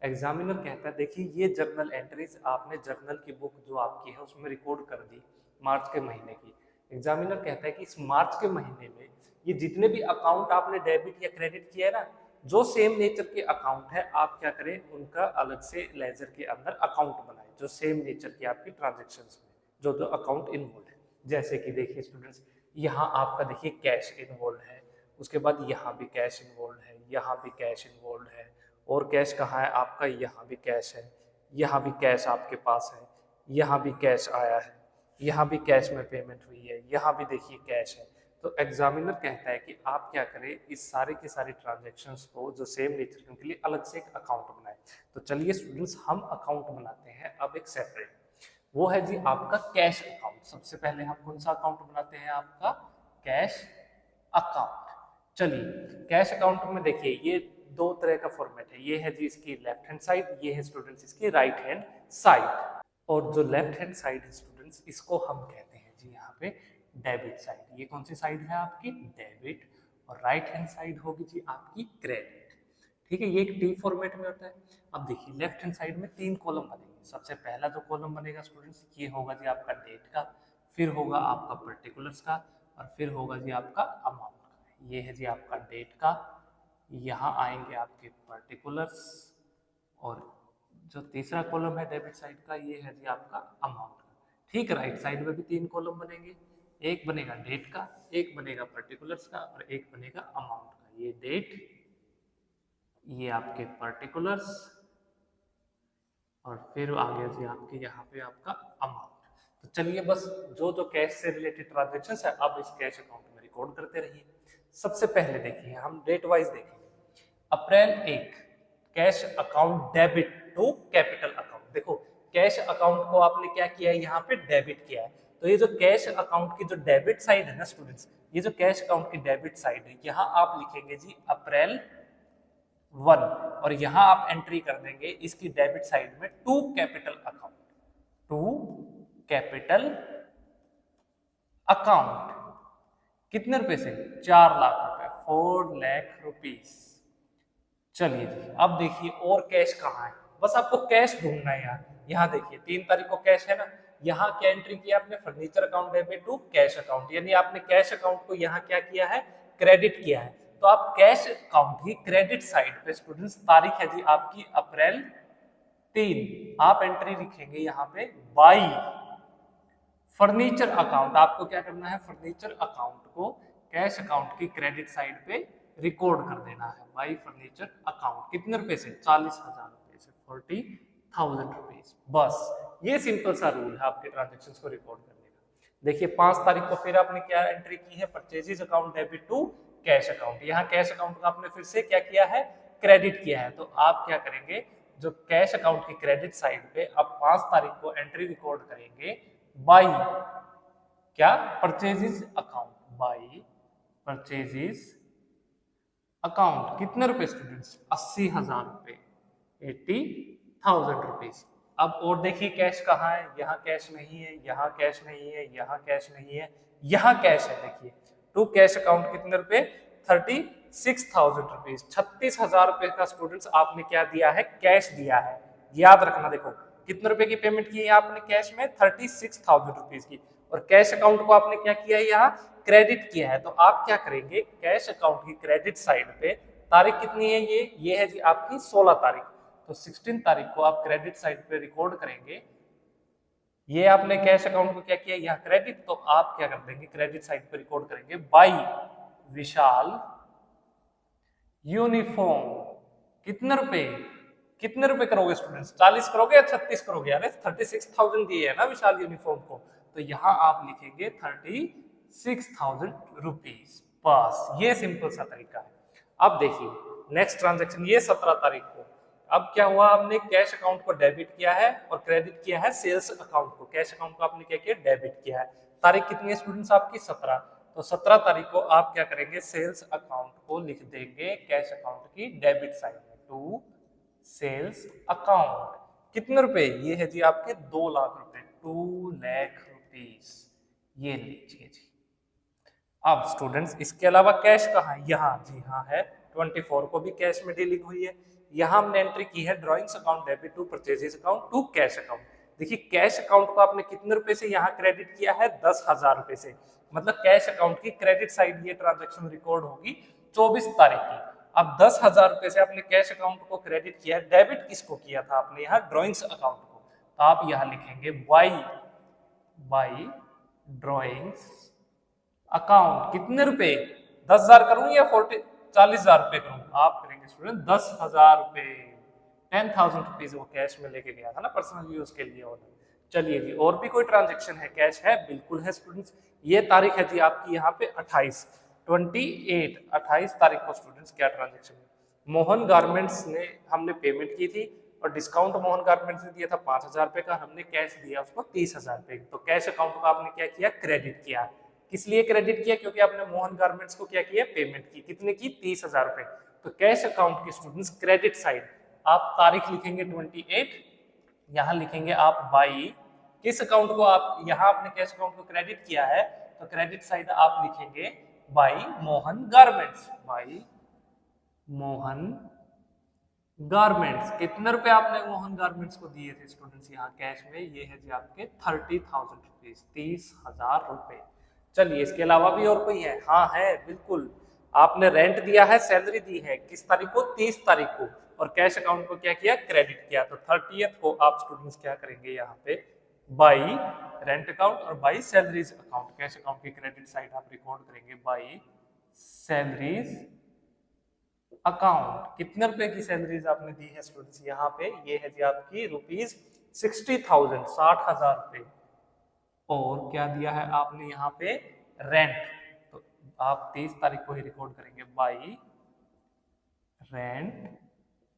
एग्जामिनर कहता है देखिए ये जर्नल एंट्रीज आपने जर्नल की बुक जो आपकी है उसमें रिकॉर्ड कर दी मार्च के महीने की। एग्जामिनर कहता है कि इस मार्च के महीने में ये जितने भी अकाउंट आपने डेबिट या क्रेडिट किया है ना, जो सेम नेचर के अकाउंट है आप क्या करें? उनका अलग से लेजर के अंदर अकाउंट बनाए, जो सेम नेचर की आपकी ट्रांजेक्शन्स में जो जो अकाउंट इन्वॉल्व है। जैसे कि देखिए स्टूडेंट्स यहाँ आपका देखिए कैश इन्वॉल्व है, उसके बाद यहाँ भी कैश इन्वॉल्व है, यहाँ भी कैश इन्वॉल्व है, और कैश कहाँ है आपका? यहाँ भी कैश है, यहाँ भी कैश आपके पास है, यहाँ भी कैश आया है, यहाँ भी कैश में पेमेंट हुई है, यहाँ भी देखिए कैश है। तो एग्जामिनर कहता है कि आप क्या करें, इस सारे के सारे ट्रांजेक्शन्स को जो सेम नेचर के उनके लिए अलग से एक अकाउंट बनाए। तो चलिए स्टूडेंट्स हम अकाउंट बनाते हैं अब एक सेपरेट, वो है जी आपका कैश अकाउंट। सबसे पहले हम कौन सा अकाउंट बनाते हैं, आपका कैश अकाउंट। चलिए कैश अकाउंट में देखिए ये दो तरह का फॉर्मेट है, ये है जी इसकी लेफ्ट हैंड साइड, ये है स्टूडेंट्स इसकी राइट हैंड साइड। और जो लेफ्ट हैंड साइड है स्टूडेंट्स, इसको हम कहते हैं जी यहाँ पे डेबिट साइड। ये कौन सी साइड है आपकी, डेबिट। और राइट हैंड साइड होगी जी आपकी क्रेडिट। ठीक है, ये एक टी फॉर्मेट में होता है। अब देखिए लेफ्ट हैंड साइड में 3 कॉलम बनेंगे। सबसे पहला जो कॉलम बनेगा स्टूडेंट्स, ये होगा जी आपका डेट का, फिर होगा आपका पर्टिकुलर्स का, और फिर होगा जी आपका अमाउंट का। ये है जी आपका डेट का, यहाँ आएंगे आपके पर्टिकुलर्स, और जो तीसरा कॉलम है डेबिट साइड का, ये है जी आपका अमाउंट का। ठीक, राइट साइड में भी 3 कॉलम बनेंगे, एक बनेगा डेट का, एक बनेगा पर्टिकुलर्स का, और एक बनेगा अमाउंट का। ये डेट, ये आपके पर्टिकुलर्स, और फिर आ गया जी आपके यहाँ पे आपका अमाउंट। तो चलिए बस जो जो कैश से रिलेटेड ट्रांजेक्शन है अब इस कैश अकाउंट में रिकॉर्ड करते रहिए। सबसे पहले देखिए हम डेट वाइज देखेंगे। April 1 cash account debit to capital account. देखो कैश अकाउंट को आपने क्या किया है, यहाँ पे डेबिट किया है। तो ये जो कैश अकाउंट की जो डेबिट साइड है ना स्टूडेंट्स, ये जो कैश अकाउंट की डेबिट साइड है, यहाँ आप लिखेंगे जी अप्रैल 1, और यहां आप एंट्री कर देंगे इसकी डेबिट साइड में to capital account, to capital account. कितने रुपए से, 4 लाख रुपए, 4 लाख रुपीस। चलिए जी अब देखिए और कैश कहाँ है, बस आपको कैश ढूंढना है यार। यहाँ देखिए 3 तारीख को कैश है ना, यहाँ क्या एंट्री किया आपने, furniture account debit to cash account, यानी आपने कैश अकाउंट को यहाँ क्या किया है, क्रेडिट किया है। तो आप कैश अकाउंट की क्रेडिट साइड पे स्टूडेंट्स तारीख है जी आपकी अप्रैल 3, आप एंट्री लिखेंगे यहाँ पे बाई फर्नीचर अकाउंट। आपको क्या करना है, फर्नीचर अकाउंट को कैश अकाउंट की क्रेडिट साइड पे रिकॉर्ड कर देना है बाई फर्नीचर अकाउंट। कितने रुपए से, 40,000 रुपए से, 40,000 रुपीज। बस ये सिंपल सा रूल है आपके ट्रांजेक्शन को रिकॉर्ड करने का। देखिए 5 तारीख को फिर आपने क्या एंट्री की है, purchases account debit to cash account. यहाँ कैश अकाउंट का आपने फिर से क्या किया है, क्रेडिट किया है। तो आप क्या करेंगे, जो कैश अकाउंट की क्रेडिट साइड पे अब 5 तारीख को एंट्री रिकॉर्ड करेंगे बाई क्या, purchases account, by purchases account. कितने रुपए स्टूडेंट्स, 80,000 रुपए, 80,000 रुपीज। अब और देखिए कैश कहाँ है, यहाँ कैश नहीं है, यहाँ कैश नहीं है, यहाँ कैश नहीं है, यहाँ कैश है। देखिए टू कैश अकाउंट कितने रुपए, 36,000 रुपीज। 36,000 रुपए का स्टूडेंट्स आपने क्या दिया है, कैश दिया है। याद रखना, देखो कितने रुपए की पेमेंट की है आपने कैश में, 36,000 रुपीज की। और कैश अकाउंट को आपने क्या किया है, यहाँ क्रेडिट किया है। तो आप क्या करेंगे, कैश अकाउंट की क्रेडिट साइड पे तारीख कितनी है, ये है जी आपकी 16 तारीख। तो 16 तारीख को आप क्रेडिट साइड पे रिकॉर्ड करेंगे। ये आपने कैश अकाउंट को क्या किया, यहाँ क्रेडिट, तो आप क्या कर देंगे, क्रेडिट साइड पे रिकॉर्ड करेंगे बाई विशाल यूनिफॉर्म। कितने रुपए, कितने रुपए करोगे स्टूडेंट्स, 40 करोगे या 36 करोगे, यार 36,000 दिए है ना विशाल यूनिफॉर्म को। तो यहाँ आप लिखेंगे 36,000 रुपीज। बस ये सिंपल सा तरीका है। अब देखिए नेक्स्ट ट्रांजेक्शन, ये 17 तारीख को। अब क्या हुआ, हमने कैश अकाउंट को डेबिट किया है और क्रेडिट किया है सेल्स अकाउंट को। कैश अकाउंट को आपने क्या किया, डेबिट किया है। तारीख कितनी है स्टूडेंट्स आपकी, 17। तो 17 तारीख को आप क्या करेंगे, सेल्स अकाउंट को लिख देंगे कैश अकाउंट की डेबिट साइड में, टू सेल्स अकाउंट। कितने रुपए, ये है जी आपके 2 लाख रुपए, 2 लाख रुपीस। ये लीजिए जी। अब स्टूडेंट्स इसके अलावा कैश कहाँ है, यहाँ जी हाँ है, 24 को भी कैश में डीलिंग हुई है। यहाँ हमने एंट्री की है drawings account debit to purchases account to cash account. देखिए कैश अकाउंट को आपने कितने रुपए से यहाँ क्रेडिट किया है, 10,000 रुपए से। मतलब कैश अकाउंट की क्रेडिट साइड ये ट्रांजेक्शन रिकॉर्ड होगी 24 तारीख की। अब 10,000 रुपए से आपने कैश अकाउंट को क्रेडिट किया, डेबिट किसको किया था आपने, यहाँ ड्रॉइंग्स अकाउंट को। तो आप यहाँ लिखेंगे बाई ड्रॉइंग्स अकाउंट। कितने रुपए, 10,000 करूं या 40,000 रुपए करूं, आप करेंगे स्टूडेंट 10,000 रुपए, 10,000 रुपीज वो कैश में लेके गया था ना पर्सनल यूज के लिए ऑर्डर। चलिए जी, और भी कोई ट्रांजेक्शन है, कैश है? बिल्कुल है स्टूडेंट्स। ये तारीख है जी आपकी यहाँ पे 28 तारीख को स्टूडेंट्स क्या ट्रांजेक्शन है? मोहन गारमेंट्स ने हमने पेमेंट की थी और डिस्काउंट मोहन गारमेंट्स ने दिया था 5,000 रुपए का, हमने कैश दिया उसको 30,000 रुपए। तो कैश अकाउंट को आपने क्या किया? क्रेडिट किया। किस लिए क्रेडिट किया? क्योंकि आपने मोहन गारमेंट्स को क्या किया? पेमेंट की। कितने की? 30,000 रुपए। तो कैश अकाउंट की स्टूडेंट्स क्रेडिट साइड आप तारीख लिखेंगे 28, यहाँ लिखेंगे आप बाई किस अकाउंट को आप यहाँ आपने कैश अकाउंट को क्रेडिट किया है, तो क्रेडिट साइड आप लिखेंगे by Mohan garments, by Mohan garments. कितने रुपए आपने मोहन गारमेंट्स को दिए थे स्टूडेंट्स यहाँ कैश में? ये है जी आपके 30,000 रुपीज, 30,000 रुपए। चलिए इसके अलावा भी और कोई है? हाँ है, बिल्कुल। आपने रेंट दिया है, सैलरी दी है, किस तारीख को? 30 तारीख को। और कैश अकाउंट को क्या किया? क्रेडिट किया। तो 30th को आप स्टूडेंट्स क्या करेंगे यहाँ पे? बाई रेंट अकाउंट और by salaries account. Cash account की क्रेडिट साइड आप रिकॉर्ड करेंगे बाई सैलरीज अकाउंट। कितने रुपए की सैलरीज आपने दी है स्टूडेंट्स यहाँ पे? ये है जी आपकी रुपीज 60,000, 60,000 रुपए। और क्या दिया है आपने यहाँ पे? रेंट। तो आप 30 तारीख को ही रिकॉर्ड करेंगे बाई रेंट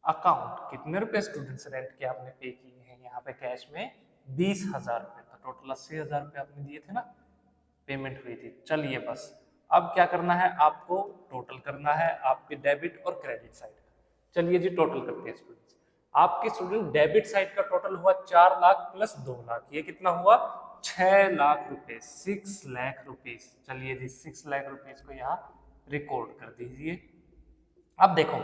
अकाउंट। कितने रुपए स्टूडेंट्स रेंट के आपने पे किए हैं यहाँ पे कैश में? 20,000 रुपए। तो टोटल 80,000 रुपए आपने दिए थे ना, पेमेंट हुई थी। चलिए बस अब क्या करना है आपको? टोटल करना है आपके डेबिट और क्रेडिट साइड का। चलिए जी टोटल करते हैं स्टूडेंट्स। आपके स्टूडेंट डेबिट साइड का टोटल हुआ 4 लाख प्लस 2 लाख, ये कितना हुआ? 6 लाख रुपए, 6 लाख रुपीज। चलिए जी 6 लाख रुपीज को यहाँ रिकॉर्ड कर दीजिए। अब देखो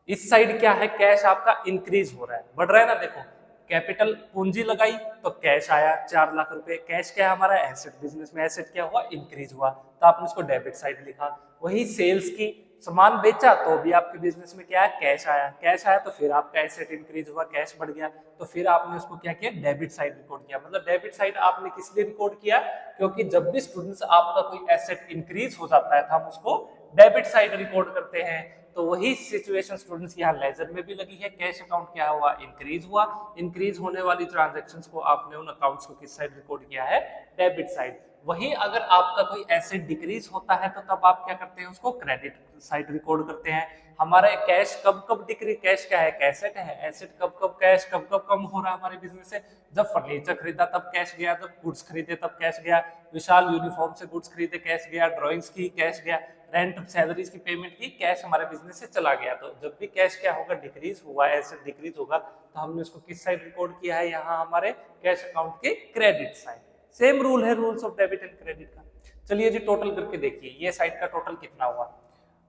इस साइड क्या है? कैश आपका इंक्रीज हो रहा है, बढ़ रहा है ना। देखो कैपिटल पूंजी लगाई तो कैश आया 4 लाख रुपए। कैश क्या है हमारा? एसेट। बिजनेस में एसेट क्या हुआ? इंक्रीज हुआ, तो आपने उसको डेबिट साइड लिखा। वही सेल्स की, सामान बेचा तो भी आपके बिजनेस में क्या है? कैश आया। कैश आया तो फिर आपका एसेट इंक्रीज हुआ, कैश बढ़ गया, तो फिर आपने उसको क्या किया? डेबिट साइड रिकॉर्ड किया। मतलब डेबिट साइड आपने किस लिए रिकॉर्ड किया? क्योंकि जब भी स्टूडेंट्स आपका कोई एसेट इंक्रीज हो जाता है तो हम उसको डेबिट साइड रिकॉर्ड करते हैं। तो वही सिचुएशन स्टूडेंट्स यहाँ लेजर में भी लगी है। कैश अकाउंट क्या हुआ? इंक्रीज हुआ। इंक्रीज होने वाली ट्रांजैक्शंस को आपने उन अकाउंट्स को किस साइड रिकॉर्ड किया है? Debit side. वही अगर आपका कोई एसेट डिक्रीज होता है तो तब आप क्या करते हैं? उसको क्रेडिट साइड रिकॉर्ड करते हैं। हमारा कैश कब कब डिक्रीज? कैश क्या है? एसेट है। एसेट कब कब कैश कब कब कम हो रहा है हमारे बिजनेस से? जब फर्नीचर खरीदा तब कैश गया, जब गुड्स खरीदे तब कैश गया, विशाल यूनिफॉर्म से गुड्स खरीदे कैश गया, ड्राइंग्स की कैश गया, रेंट सैलरीज की पेमेंट की, कैश हमारे बिजनेस से चला गया। तो जब भी कैश क्या होगा? डिक्रीज हुआ, एसेट डिक्रीज होगा, तो हमने उसको किस साइड रिकॉर्ड किया है? यहाँ हमारे कैश अकाउंट के क्रेडिट साइड। सेम रूल है, rules of debit and credit का। चलिए जी टोटल करके देखिए ये साइड का टोटल कितना हुआ?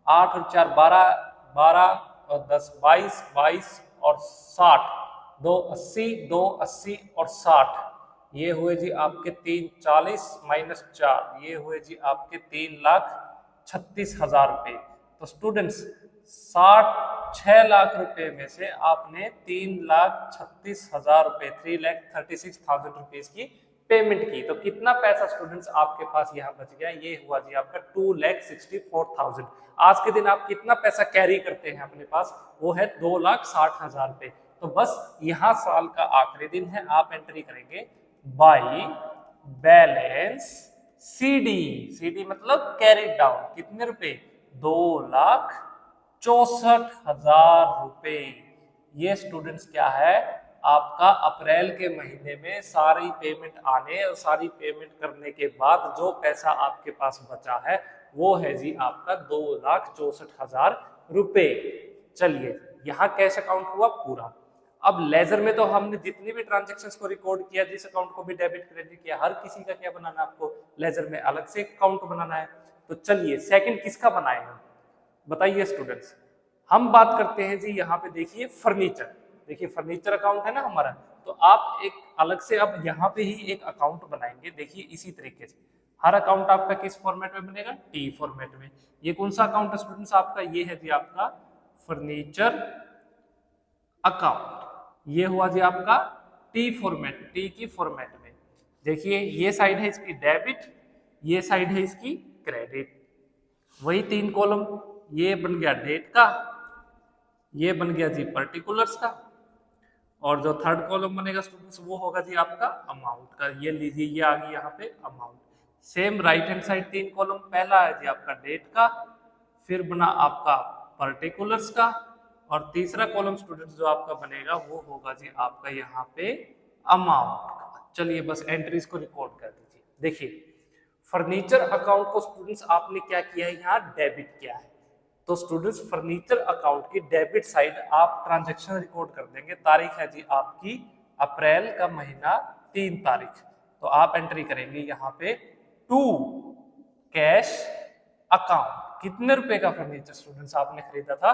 8 और 4 12, 12 और 10 22, 22 और 60, 2 80, 2 80 और 60, ये हुए जी आपके 3 40 माइनस 4, ये हुए जी आपके 3,36,000 रुपए। तो स्टूडेंट्स 6 लाख रुपए में से आपने 3,36,000 रुपए, 3,36,000 रुपीज की पेमेंट की। तो कितना पैसा स्टूडेंट्स आपके पास यहाँ बच गया? ये हुआ जी आपका 2,64,000। आज के दिन आप कितना पैसा कैरी करते हैं अपने पास? वो है 2,60,000 रुपए। तो बस यहाँ साल का आखिरी दिन है, आप एंट्री करेंगे बाई बैलेंस सीडी। सीडी मतलब कैरी डाउन। कितने रुपए? 2,64,000 रुपए। ये स्टूडेंट्स क्या है? आपका अप्रैल के महीने में सारी पेमेंट आने और सारी पेमेंट करने के बाद जो पैसा आपके पास बचा है वो है जी आपका 2,64,000 रुपए। चलिए यहाँ कैश अकाउंट हुआ पूरा। अब लेजर में तो हमने जितनी भी ट्रांजैक्शंस को रिकॉर्ड किया, जिस अकाउंट को भी डेबिट क्रेडिट किया, हर किसी का क्या बनाना है आपको? लेजर में अलग से अकाउंट बनाना है। तो चलिए सेकंड किसका बनाए हम? बताइए स्टूडेंट्स। हम बात करते हैं जी यहाँ पे देखिए फर्नीचर। देखिए फर्नीचर अकाउंट है ना हमारा, तो आप एक अलग से अब यहाँ पे ही एक अकाउंट बनाएंगे। देखिए इसी तरीके से हर अकाउंट आपका किस फॉर्मेट में बनेगा? टी फॉर्मेट में। ये कौन सा अकाउंट है स्टूडेंट्स आपका? ये है जी आपका फर्नीचर अकाउंट। ये हुआ जी आपका टी फॉर्मेट, टी की फॉर्मेट में। देखिए ये साइड है इसकी डेबिट, ये साइड है इसकी क्रेडिट। वही 3 कॉलम, ये बन गया डेट का, ये बन गया जी पर्टिकुलर्स का, और जो थर्ड कॉलम बनेगा स्टूडेंट्स वो होगा जी आपका अमाउंट का। ये लीजिए ये आ गई यहाँ पे amount. Same right hand side 3 column, पहला है जी आपका डेट का, फिर बना आपका पर्टिकुलर्स का, और तीसरा कॉलम स्टूडेंट्स जो आपका बनेगा वो होगा जी आपका यहाँ पे अमाउंट का। चलिए बस एंट्रीज को रिकॉर्ड कर दीजिए। देखिए फर्नीचर अकाउंट को स्टूडेंट्स आपने क्या किया है, यहाँ डेबिट किया है। तो स्टूडेंट्स फर्नीचर अकाउंट की डेबिट साइड आप ट्रांजैक्शन रिकॉर्ड कर देंगे। तारीख है जी आपकी अप्रैल का महीना 3 तारीख। तो आप एंट्री करेंगे यहाँ पे टू कैश अकाउंट। कितने रुपए का फर्नीचर स्टूडेंट्स आपने खरीदा था?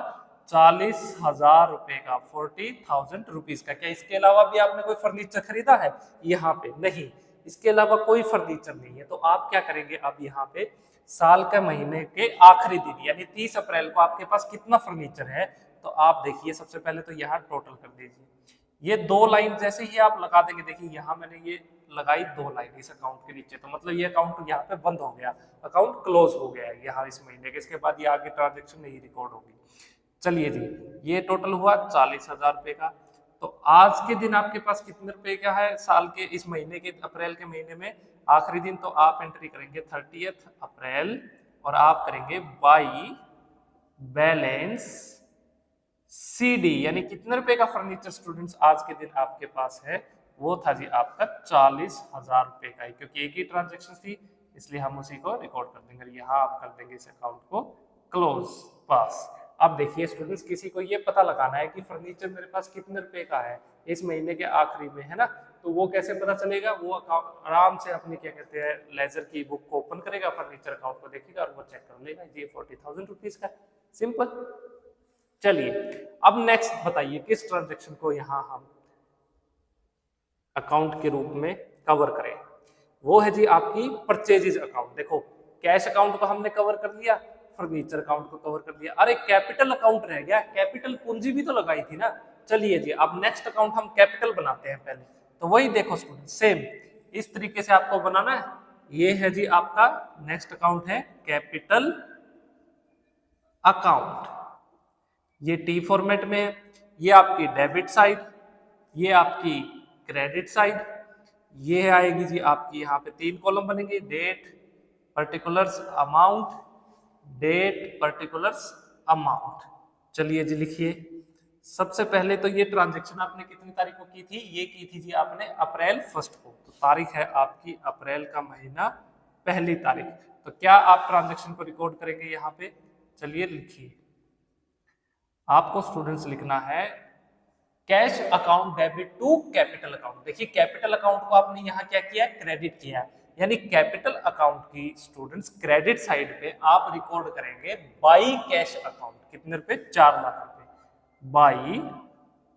40,000 रुपए का, 40,000 रुपीज का। क्या इसके अलावा भी आपने कोई फर्नीचर खरीदा है? यहाँ पे नहीं, इसके अलावा कोई फर्नीचर नहीं है। तो आप क्या करेंगे, अब यहाँ पे साल के महीने के आखिरी दिन यानी 30 अप्रैल को आपके पास कितना फर्नीचर है, तो आप देखिए सबसे पहले तो यहाँ टोटल कर दीजिए। ये 2 लाइन जैसे ही आप लगा देंगे, देखिए यहाँ मैंने ये लगाई 2 लाइन इस अकाउंट के नीचे, तो मतलब ये अकाउंट यहाँ पे बंद हो गया, अकाउंट क्लोज हो गया है यहाँ इस महीने के। इसके बाद ये आगे ट्रांजेक्शन नहीं रिकॉर्ड होगी। चलिए जी, ये टोटल हुआ 40,000 रुपए का। तो आज के दिन आपके पास कितने रुपए का है साल के इस महीने के, अप्रैल के महीने में आखिरी दिन? तो आप एंट्री करेंगे 30 अप्रैल और आप करेंगे बाई बैलेंस सीडी, यानी कितने रुपए का फर्नीचर स्टूडेंट्स आज के दिन आपके पास है? वो था जी आपका 40,000 रुपए का ही, क्योंकि एक ही ट्रांजेक्शन थी इसलिए हम उसी को रिकॉर्ड कर देंगे। यहाँ आप कर देंगे इस अकाउंट को क्लोज, पास। अब देखिए स्टूडेंट्स, किसी को ये पता लगाना है कि फर्नीचर मेरे पास कितने रुपए का है इस महीने के आखिरी में, है ना? तो वो कैसे पता चलेगा? वो आराम से अपनी क्या कहते हैं लेजर की बुक को ओपन करेगा, फर्नीचर अकाउंट को देखेगा और वो चेक कर लेगा ये 40,000 रुपीज का। सिंपल। चलिए अब नेक्स्ट बताइए किस ट्रांजेक्शन को यहाँ हम अकाउंट के रूप में कवर करें? वो है जी आपकी परचेजेज अकाउंट। देखो कैश अकाउंट को हमने कवर कर लिया, फर्नीचर अकाउंट को कवर कर लिया, अरे कैपिटल अकाउंट रह गया, कैपिटल पूंजी भी तो लगाई थी ना। चलिए जी अब नेक्स्ट अकाउंट हम कैपिटल बनाते हैं पहले। तो वही देखो स्टूडेंट, सेम इस तरीके से आपको बनाना है। ये है जी आपका नेक्स्ट अकाउंट है कैपिटल अकाउंट। ये टी फॉर्मेट में है, ये आपकी डेबिट साइड, ये आपकी क्रेडिट साइड, ये आएगी जी आपकी यहाँ पे 3 कॉलम बनेंगे, date particulars amount, date particulars amount. चलिए जी लिखिए। सबसे पहले तो ये ट्रांजैक्शन आपने कितनी तारीख को की थी? ये की थी जी आपने अप्रैल 1 को। तो तारीख है आपकी अप्रैल का महीना 1 तारीख। तो क्या आप ट्रांजैक्शन को रिकॉर्ड करेंगे यहाँ पे? चलिए लिखिए। आपको स्टूडेंट्स लिखना है cash account debit to capital account. देखिए कैपिटल अकाउंट को आपने यहाँ क्या किया? क्रेडिट किया, यानी कैपिटल अकाउंट की स्टूडेंट्स क्रेडिट साइड पे आप रिकॉर्ड करेंगे बाई कैश अकाउंट। कितने रुपए? 4 लाख रुपए। बाई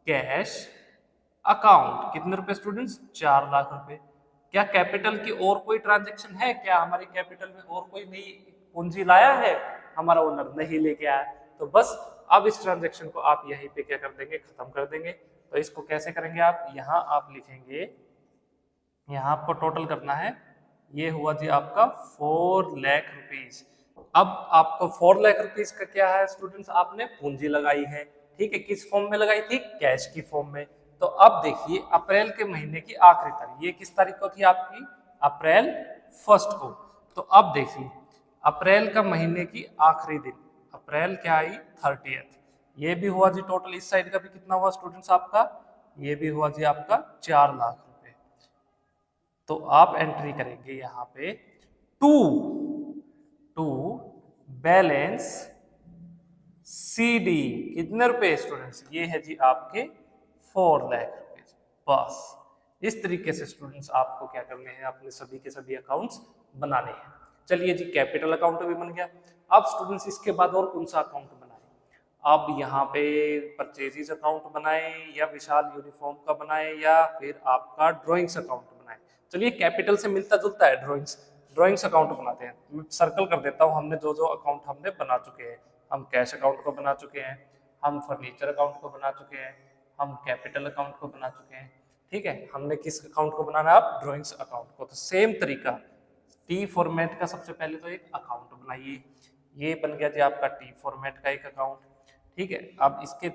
कैश अकाउंट कितने रुपए स्टूडेंट्स? 4 लाख रुपए। क्या कैपिटल की और कोई ट्रांजेक्शन है? क्या हमारे कैपिटल में और कोई नई पूंजी लाया है? हमारा ओनर नहीं लेके आया। तो बस अब इस ट्रांजेक्शन को आप यहीं पे क्या कर देंगे? खत्म कर देंगे। तो इसको कैसे करेंगे आप? यहाँ आप लिखेंगे, यहाँ आपको टोटल करना है, ये हुआ जी आपका 4 लाख रुपीज। अब आपको 4 लाख रुपीज का क्या है स्टूडेंट्स? आपने पूंजी लगाई है, ठीक है। किस फॉर्म में लगाई थी? कैश की फॉर्म में। तो अब देखिए अप्रैल के महीने की आखिरी तारीख, ये किस तारीख को थी आपकी? अप्रैल 1 को। तो अब देखिए अप्रैल का महीने की आखिरी दिन, अप्रैल क्या आई? 30th। ये भी हुआ जी टोटल, इस साइड का भी कितना हुआ स्टूडेंट्स आपका? ये भी हुआ जी आपका 4 लाख रुपए। तो आप एंट्री करेंगे यहाँ पे टू बैलेंस सीडी। कितने रुपए स्टूडेंट्स? ये है जी आपके 4 लाख रुपए। बस इस तरीके से स्टूडेंट्स आपको क्या करने हैं? अपने सभी के सभी अकाउंट्स बनाने हैं। चलिए जी कैपिटल अकाउंट भी बन गया। अब स्टूडेंट्स इसके बाद और कौन सा अकाउंट बनाएं? अब यहाँ पे परचेजेज अकाउंट बनाएं, या विशाल यूनिफॉर्म का बनाएं, या फिर आपका ड्राइंग्स अकाउंट बनाएं। चलिए कैपिटल से मिलता जुलता है ड्राइंग्स अकाउंट बनाते हैं। मैं सर्कल कर देता हूँ हमने जो जो अकाउंट हमने बना चुके हैं। हम कैश अकाउंट को बना चुके हैं, हम फर्नीचर अकाउंट को बना चुके हैं, हम कैपिटल अकाउंट को बना चुके हैं, ठीक है। हमने किस अकाउंट को बनाना है? आप ड्राइंग्स अकाउंट को। तो सेम तरीका टी फॉर्मेट का सबसे पहले तो एक अकाउंट बनाइए। ये बन गया जी आपका टी फॉर्मेट का एक अकाउंट, ठीक है। अब इसके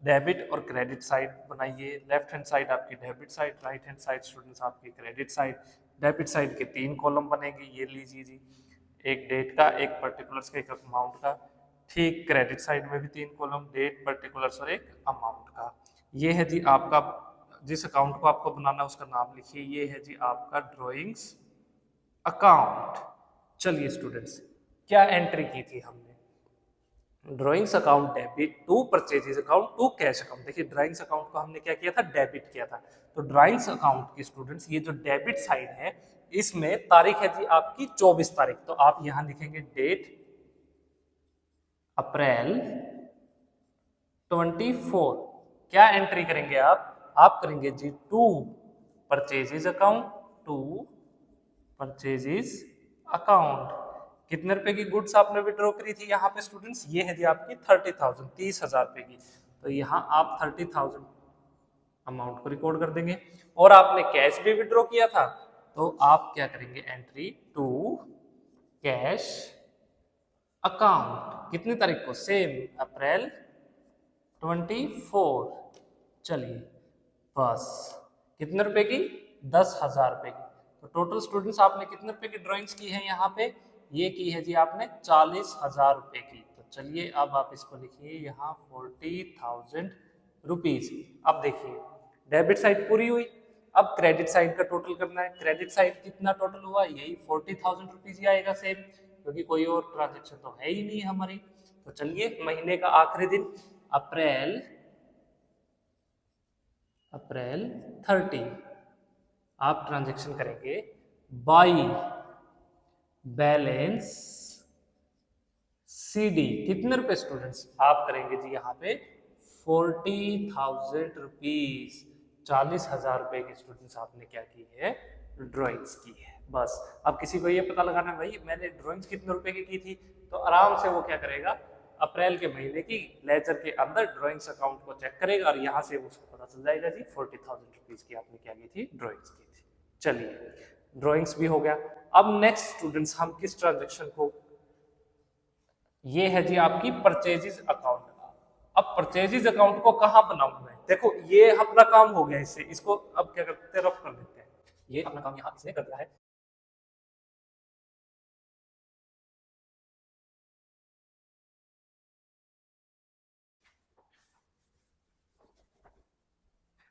डेबिट और क्रेडिट साइड बनाइए। लेफ्ट हैंड साइड आपकी debit side, right hand side students आपकी क्रेडिट साइड। डेबिट साइड के 3 कॉलम बनेंगे, ये लीजिए जी, एक डेट का, एक पर्टिकुलर्स का, एक अमाउंट का। ठीक क्रेडिट साइड में भी 3 कॉलम, डेट, पर्टिकुलर्स और एक अमाउंट का। ये है जी आपका, जिस अकाउंट को आपको बनाना है उसका नाम लिखिए, ये है जी आपका ड्रॉइंग्स अकाउंट। चलिए स्टूडेंट्स, क्या एंट्री की थी हमने? Drawings account debit to purchases account to cash account. देखिए ड्रॉइंग्स अकाउंट को हमने क्या किया था? डेबिट किया था। तो ड्रॉइंग्स अकाउंट की स्टूडेंट्स ये जो डेबिट साइड है, इसमें तारीख है जी आपकी 24 तारीख। तो आप यहां लिखेंगे डेट अप्रैल 24। क्या एंट्री करेंगे आप करेंगे जी to purchases account, to purchases account. कितने रुपए की गुड्स आपने विड्रॉ करी थी यहाँ पे स्टूडेंट्स? ये है जी आपकी 30,000, 30,000 रुपए की। तो यहाँ आप 30,000 अमाउंट को रिकॉर्ड कर देंगे। और आपने कैश भी विड्रॉ किया था, तो आप क्या करेंगे? Entry to cash account. कितनी तारीख को? Same April 24। चलिए बस, कितने रुपए की? 10,000 रुपए की। तो टोटल स्टूडेंट्स आपने कितने रुपए की ड्राइंग्स की है यहाँ पे? ये की है जी आपने 40,000 रुपए की। तो चलिए अब आप इसको लिखिए यहाँ 40,000 रुपीज। अब देखिए डेबिट साइड पूरी हुई, अब क्रेडिट साइड का टोटल करना है। क्रेडिट साइड कितना टोटल हुआ? यही 40,000 रुपीज ही आएगा सेम, क्योंकि कोई और ट्रांजेक्शन तो है ही नहीं हमारी। तो चलिए महीने का आखिरी दिन अप्रैल 30 आप ट्रांजैक्शन करेंगे बाई बैलेंस सीडी। कितने रुपए स्टूडेंट्स? आप करेंगे जी यहाँ पे 40,000 रुपीज। 40,000 रुपए की स्टूडेंट्स आपने क्या की है? ड्राइंग्स की है। बस अब किसी को ये पता लगाना है भाई मैंने ड्राइंग्स कितने रुपए की थी, तो आराम से वो क्या करेगा? अप्रैल के महीने की लेजर के अंदर ड्राइंग्स अकाउंट को चेक करेगा और यहाँ से उसको पता चल जाएगा जी 40,000 रुपीज की आपने क्या की थी? ड्राइंग्स की थी। चलिए ड्राइंग्स भी हो गया। अब नेक्स्ट स्टूडेंट्स हम किस ट्रांजेक्शन को, ये है जी आपकी परचेजेस अकाउंट। अब परचेजेस अकाउंट को कहाँ बनाऊं मैं? देखो ये अपना काम हो गया, इससे इसको अब क्या करते हैं? रफ कर देते हैं। ये अपना काम यहाँ इसने कर दिया है।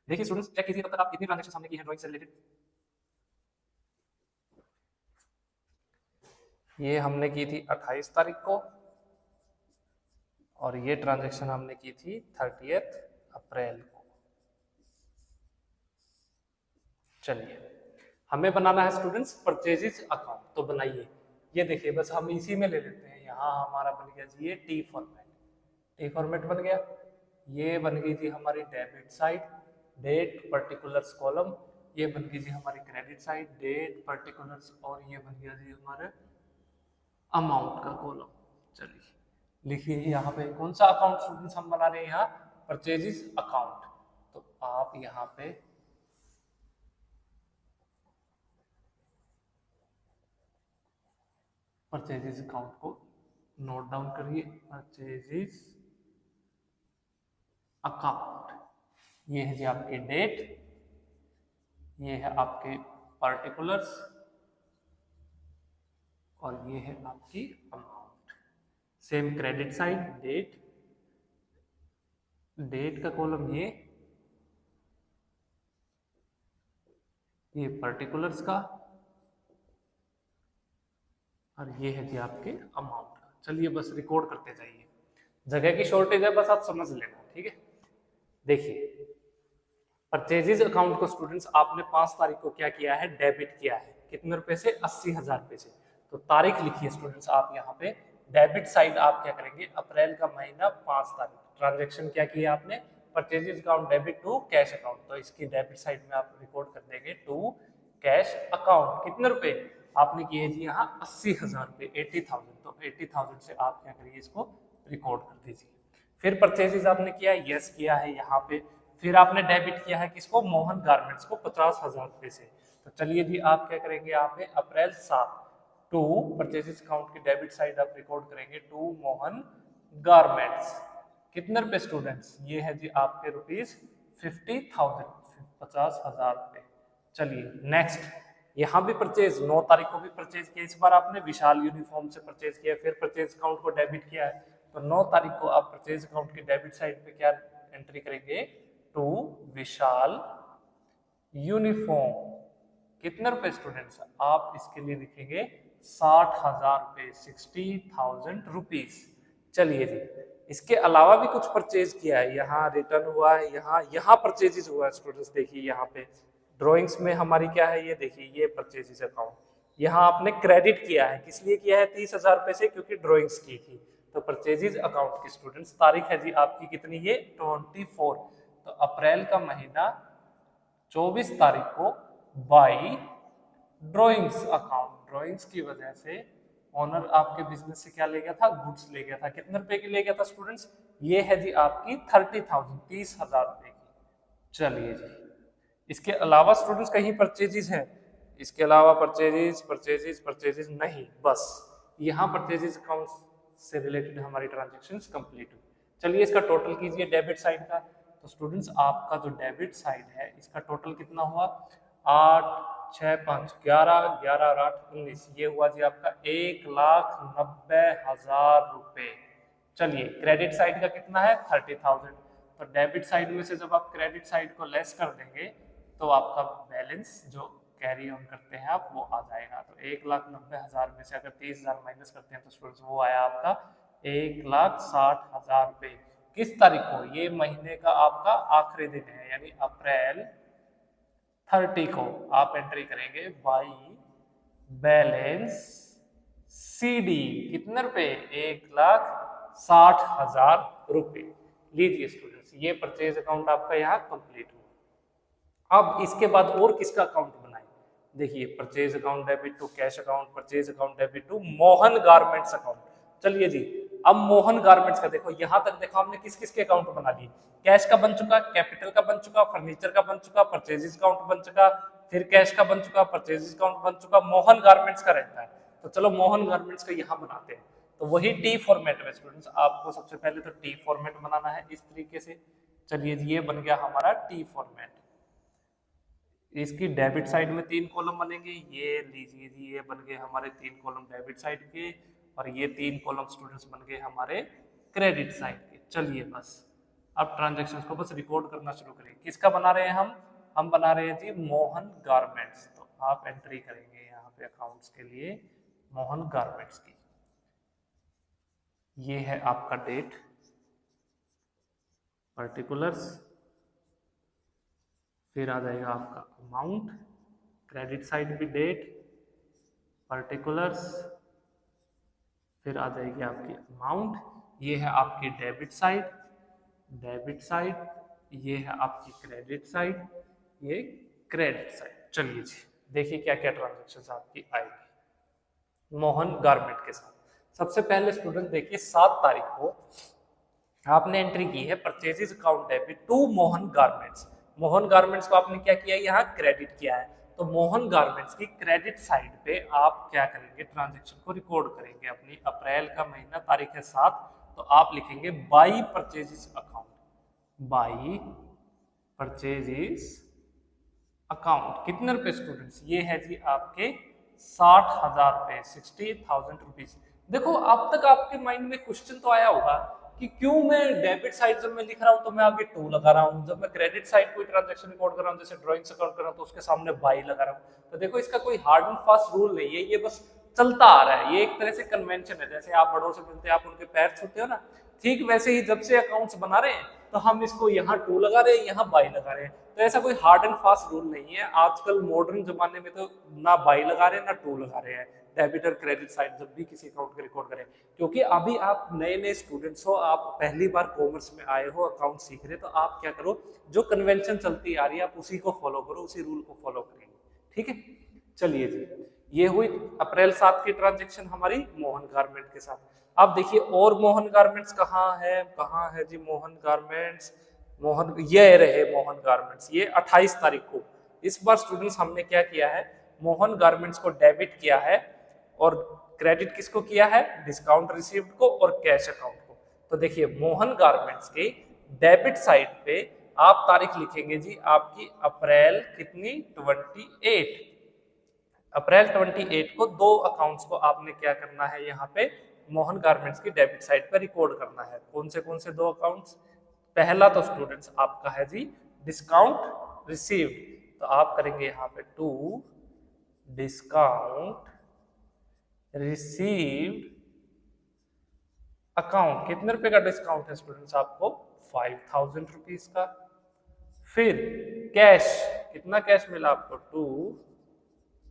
देखिए स्टूडेंट्स चेक कीजिए तब तक आप कितनी ट्रांजेक्शन हमने की है ड्राइंग से रिलेटेड। ये हमने की थी 28 तारीख को, और ये ट्रांजैक्शन हमने की थी 30 अप्रैल को। चलिए हमें बनाना है स्टूडेंट्स परचेजेस अकाउंट, तो बनाइए। ये देखिए बस हम इसी में ले लेते हैं। यहाँ हमारा बन गया जी ये टी फॉर्मेट, टी फॉर्मेट बन गया। ये बन गई थी हमारी debit side, date particulars column. ये बन गई जी हमारी क्रेडिट साइड, डेट पर्टिकुलर्स, और ये बन गया जी हमारे अमाउंट का कॉलम। चलिए लिखिए यहाँ पे कौन सा अकाउंट स्टूडेंट्स हम बना रहे हैं? यहाँ परचेजेस अकाउंट। तो आप यहाँ पे परचेजेस अकाउंट को नोट डाउन करिए। परचेजेस अकाउंट, ये है जी आपकी डेट, ये है आपके पर्टिकुलर्स, और ये है आपकी amount. Same credit side, date, date का कॉलम ये पर्टिकुलर्स का, और ये है जी आपके अमाउंट का। चलिए बस रिकॉर्ड करते जाइए, जगह की शॉर्टेज है बस आप समझ लेना, ठीक है। देखिए परचेजेज अकाउंट को स्टूडेंट्स आपने 5 तारीख को क्या किया है? डेबिट किया है। कितने रुपए से? 80,000 रुपए से। तो तारीख लिखिए स्टूडेंट्स आप यहाँ पे। डेबिट साइड आप क्या करेंगे? अप्रैल का महीना 5 तारीख। ट्रांजेक्शन क्या किया आपने? Purchases account debit to cash account. तो इसकी डेबिट साइड में आप रिकॉर्ड कर देंगे टू कैश अकाउंट। कितने रुपए आपने किए जी? यहाँ 80,000 रुपए, 80,000। तो 80,000 से आप क्या करिए? इसको रिकॉर्ड कर दीजिए। फिर परचेजेज आपने किया, यस किया है यहाँ पे। फिर आपने डेबिट किया है किसको? मोहन गारमेंट्स को 50,000 रुपए से। तो चलिए जी आप क्या करेंगे? यहाँ पे अप्रैल 7 टू परचेजेस अकाउंट की डेबिट साइड आप रिकॉर्ड करेंगे टू मोहन गारमेंट्स। कितने रुपए स्टूडेंट्स? ये है जी आपके ₹50,000, 50,000 रुपए। चलिए नेक्स्ट, यहाँ भी परचेज 9 तारीख को भी परचेज किया, इस बार आपने विशाल यूनिफॉर्म से परचेज किया, फिर परचेज अकाउंट को डेबिट किया है, तो 9 तारीख को आप परचेज अकाउंट की डेबिट साइड पे क्या एंट्री करेंगे? To Vishal uniform. कितने रुपए स्टूडेंट्स? आप इसके लिए लिखेंगे 60,000 रुपए, 60,000 रुपीज। चलिए जी, इसके अलावा भी कुछ परचेज किया है, यहाँ रिटर्न हुआ है, यहाँ परचेजेस हुआ है स्टूडेंट्स। देखिए यहाँ पे ड्राइंग्स में हमारी क्या है, ये देखिए ये परचेजेस अकाउंट, यहाँ आपने क्रेडिट किया है, किस लिए किया है? 30,000 रुपए से, क्योंकि ड्राइंग्स की थी। तो परचेजेस अकाउंट की स्टूडेंट्स तारीख है जी आपकी कितनी? ये 24, तो अप्रैल का महीना 24 तारीख को बाई ड्राइंग्स अकाउंट। ड्राइंग्स की वजह से ओनर आपके बिजनेस से क्या ले गया था? गुड्स ले गया था। कितने रुपए की ले गया था स्टूडेंट्स? ये है जी आपकी 30,000, 30,000 रुपए की। चलिए जी, इसके अलावा स्टूडेंट्स कहीं परचेजेस हैं? इसके अलावा परचेजेस नहीं, बस यहाँ परचेजेस अकाउंट से रिलेटेड हमारी ट्रांजेक्शन्स कंप्लीट हुई। चलिए इसका टोटल कीजिए डेबिट साइड का। तो स्टूडेंट्स आपका जो डेबिट साइड है इसका टोटल कितना हुआ? 8, 6, 5, 11, 11 और 8, 19, ये हुआ जी आपका 1,90,000 रुपए। चलिए क्रेडिट साइड का कितना है? 30,000। तो डेबिट साइड में से जब आप क्रेडिट साइड को लेस कर देंगे तो आपका बैलेंस जो कैरी ऑन करते हैं आप, वो आ जाएगा। तो 1,90,000 में से अगर 30,000 माइनस करते हैं तो स्टूडेंट्स वो आया आपका 1,60,000 रुपए। किस तारीख को? ये महीने का आपका आखिरी दिन है, यानी अप्रैल 30 को आप एंट्री करेंगे बाई बैलेंस CD। कितने रुपए? 1,60,000 रुपए। लीजिए स्टूडेंट्स, ये परचेज अकाउंट आपका यहाँ कंप्लीट हुआ। अब इसके बाद और किसका अकाउंट बनाएं? देखिए purchase account debit to cash account, purchase account debit to Mohan garments account. चलिए जी, अब मोहन गारमेंट्स का देखो, यहां तक देखो हमने किस किस के अकाउंट बना लिए। कैश का बन चुका, कैपिटल का बन चुका, फर्नीचर का बन चुका, परचेजेस अकाउंट बन चुका, फिर कैश का बन चुका, परचेजेस अकाउंट बन चुका, मोहन गारमेंट्स का रहता है। तो चलो मोहन गारमेंट्स का यहाँ बनाते हैं। तो वही टी फॉर्मेट में स्टूडेंट्स आपको सबसे पहले तो टी फॉर्मेट बनाना है इस तरीके से। चलिए जी, ये बन गया हमारा टी फॉर्मेट। इसकी डेबिट साइड में 3 कॉलम बनेंगे। ये लीजिए जी, ये बन गए हमारे 3 कॉलम डेबिट साइड के, और ये 3 कॉलम स्टूडेंट्स बन गए हमारे क्रेडिट साइड के। चलिए बस अब ट्रांजैक्शंस को बस रिकॉर्ड करना शुरू करें। किसका बना रहे हैं हम बना रहे हैं जी मोहन गारमेंट्स। तो आप एंट्री करेंगे यहाँ पे अकाउंट्स के लिए मोहन गारमेंट्स की। ये है आपका डेट, पर्टिकुलर्स, फिर आ जाएगा आपका अमाउंट, क्रेडिट साइड भी डेट, पर्टिकुलर्स, फिर आ जाएगी आपकी अमाउंट। ये है आपकी डेबिट साइड, ये है आपकी क्रेडिट साइड, ये क्रेडिट साइड। चलिए जी, देखिए क्या क्या ट्रांजेक्शंस आपकी आएगी मोहन गारमेंट के साथ। सबसे पहले स्टूडेंट देखिए 7 तारीख को आपने एंट्री की है purchases account debit to Mohan garments. Mohan garments को आपने क्या किया है? यहाँ क्रेडिट किया है। तो मोहन गारमेंट्स की क्रेडिट साइड पे आप क्या करेंगे? ट्रांजैक्शन को रिकॉर्ड करेंगे। अपनी अप्रैल का महीना, तारीख है 7, तो आप लिखेंगे by purchases account, by purchases account. कितने रुपए स्टूडेंट्स? ये है जी आपके 60,000 रुपए, 60,000 रुपीज। देखो अब तक आपके माइंड में क्वेश्चन तो आया होगा कि क्यों मैं डेबिट साइड जब मैं लिख रहा हूं तो मैं आगे टू लगा रहा हूं, जब मैं क्रेडिट साइड कोई ट्रांजैक्शन रिकॉर्ड कर रहा हूं जैसे ड्राइंग्स अकाउंट कर रहा हूं तो उसके सामने बाई लगा रहा हूं। तो देखो इसका कोई हार्ड एंड फास्ट रूल नहीं है, ये बस चलता आ रहा है। ये एक तरह से कन्वेंशन है, जैसे आप बड़ों से मिलते हैं आप उनके पैर छूते हो ना, ठीक वैसे ही जब से अकाउंट्स बना रहे हैं तो हम इसको यहाँ टू लगा रहे हैं, यहाँ बाई लगा रहे हैं। तो ऐसा कोई हार्ड एंड फास्ट रूल नहीं है। आजकल मॉडर्न जमाने में तो ना बाई लगा रहे हैं ना टू लगा रहे हैं डेबिट और क्रेडिट साइड जब भी किसी अकाउंट के रिकॉर्ड करें, क्योंकि अभी आप नए नए स्टूडेंट्स हो, आप पहली बार कॉमर्स में आए हो, अकाउंट सीख रहे, तो आप क्या करो, जो कन्वेंशन चलती आ रही है आप उसी को फॉलो करो, उसी रूल को फॉलो करेंगे, ठीक है। चलिए जी, ये हुई अप्रैल 7 की ट्रांजेक्शन हमारी मोहन गारमेंट के साथ। अब देखिए और मोहन गारमेंट्स कहाँ है जी मोहन गारमेंट्स? ये रहे मोहन गारमेंट्स, ये 28 तारीख को। इस बार स्टूडेंट्स हमने क्या किया है, मोहन गारमेंट्स को डेबिट किया है और क्रेडिट किसको किया है? डिस्काउंट रिसीव्ड को और कैश अकाउंट को। तो देखिए मोहन गारमेंट्स के डेबिट साइड पे आप तारीख लिखेंगे जी आपकी अप्रैल कितनी 28। अप्रैल 28 को दो अकाउंट्स को आपने क्या करना है यहाँ पे मोहन गारमेंट्स की डेबिट साइड पे रिकॉर्ड करना है। कौन से दो अकाउंट्स? पहला तो स्टूडेंट्स आपका है जी डिस्काउंट रिसीव्ड, तो आप करेंगे यहाँ पे टू डिस्काउंट रिसीव्ड अकाउंट। कितने रुपए का डिस्काउंट है स्टूडेंट्स आपको? 5000 रुपीज का। फिर कैश, कितना कैश मिला आपको? टू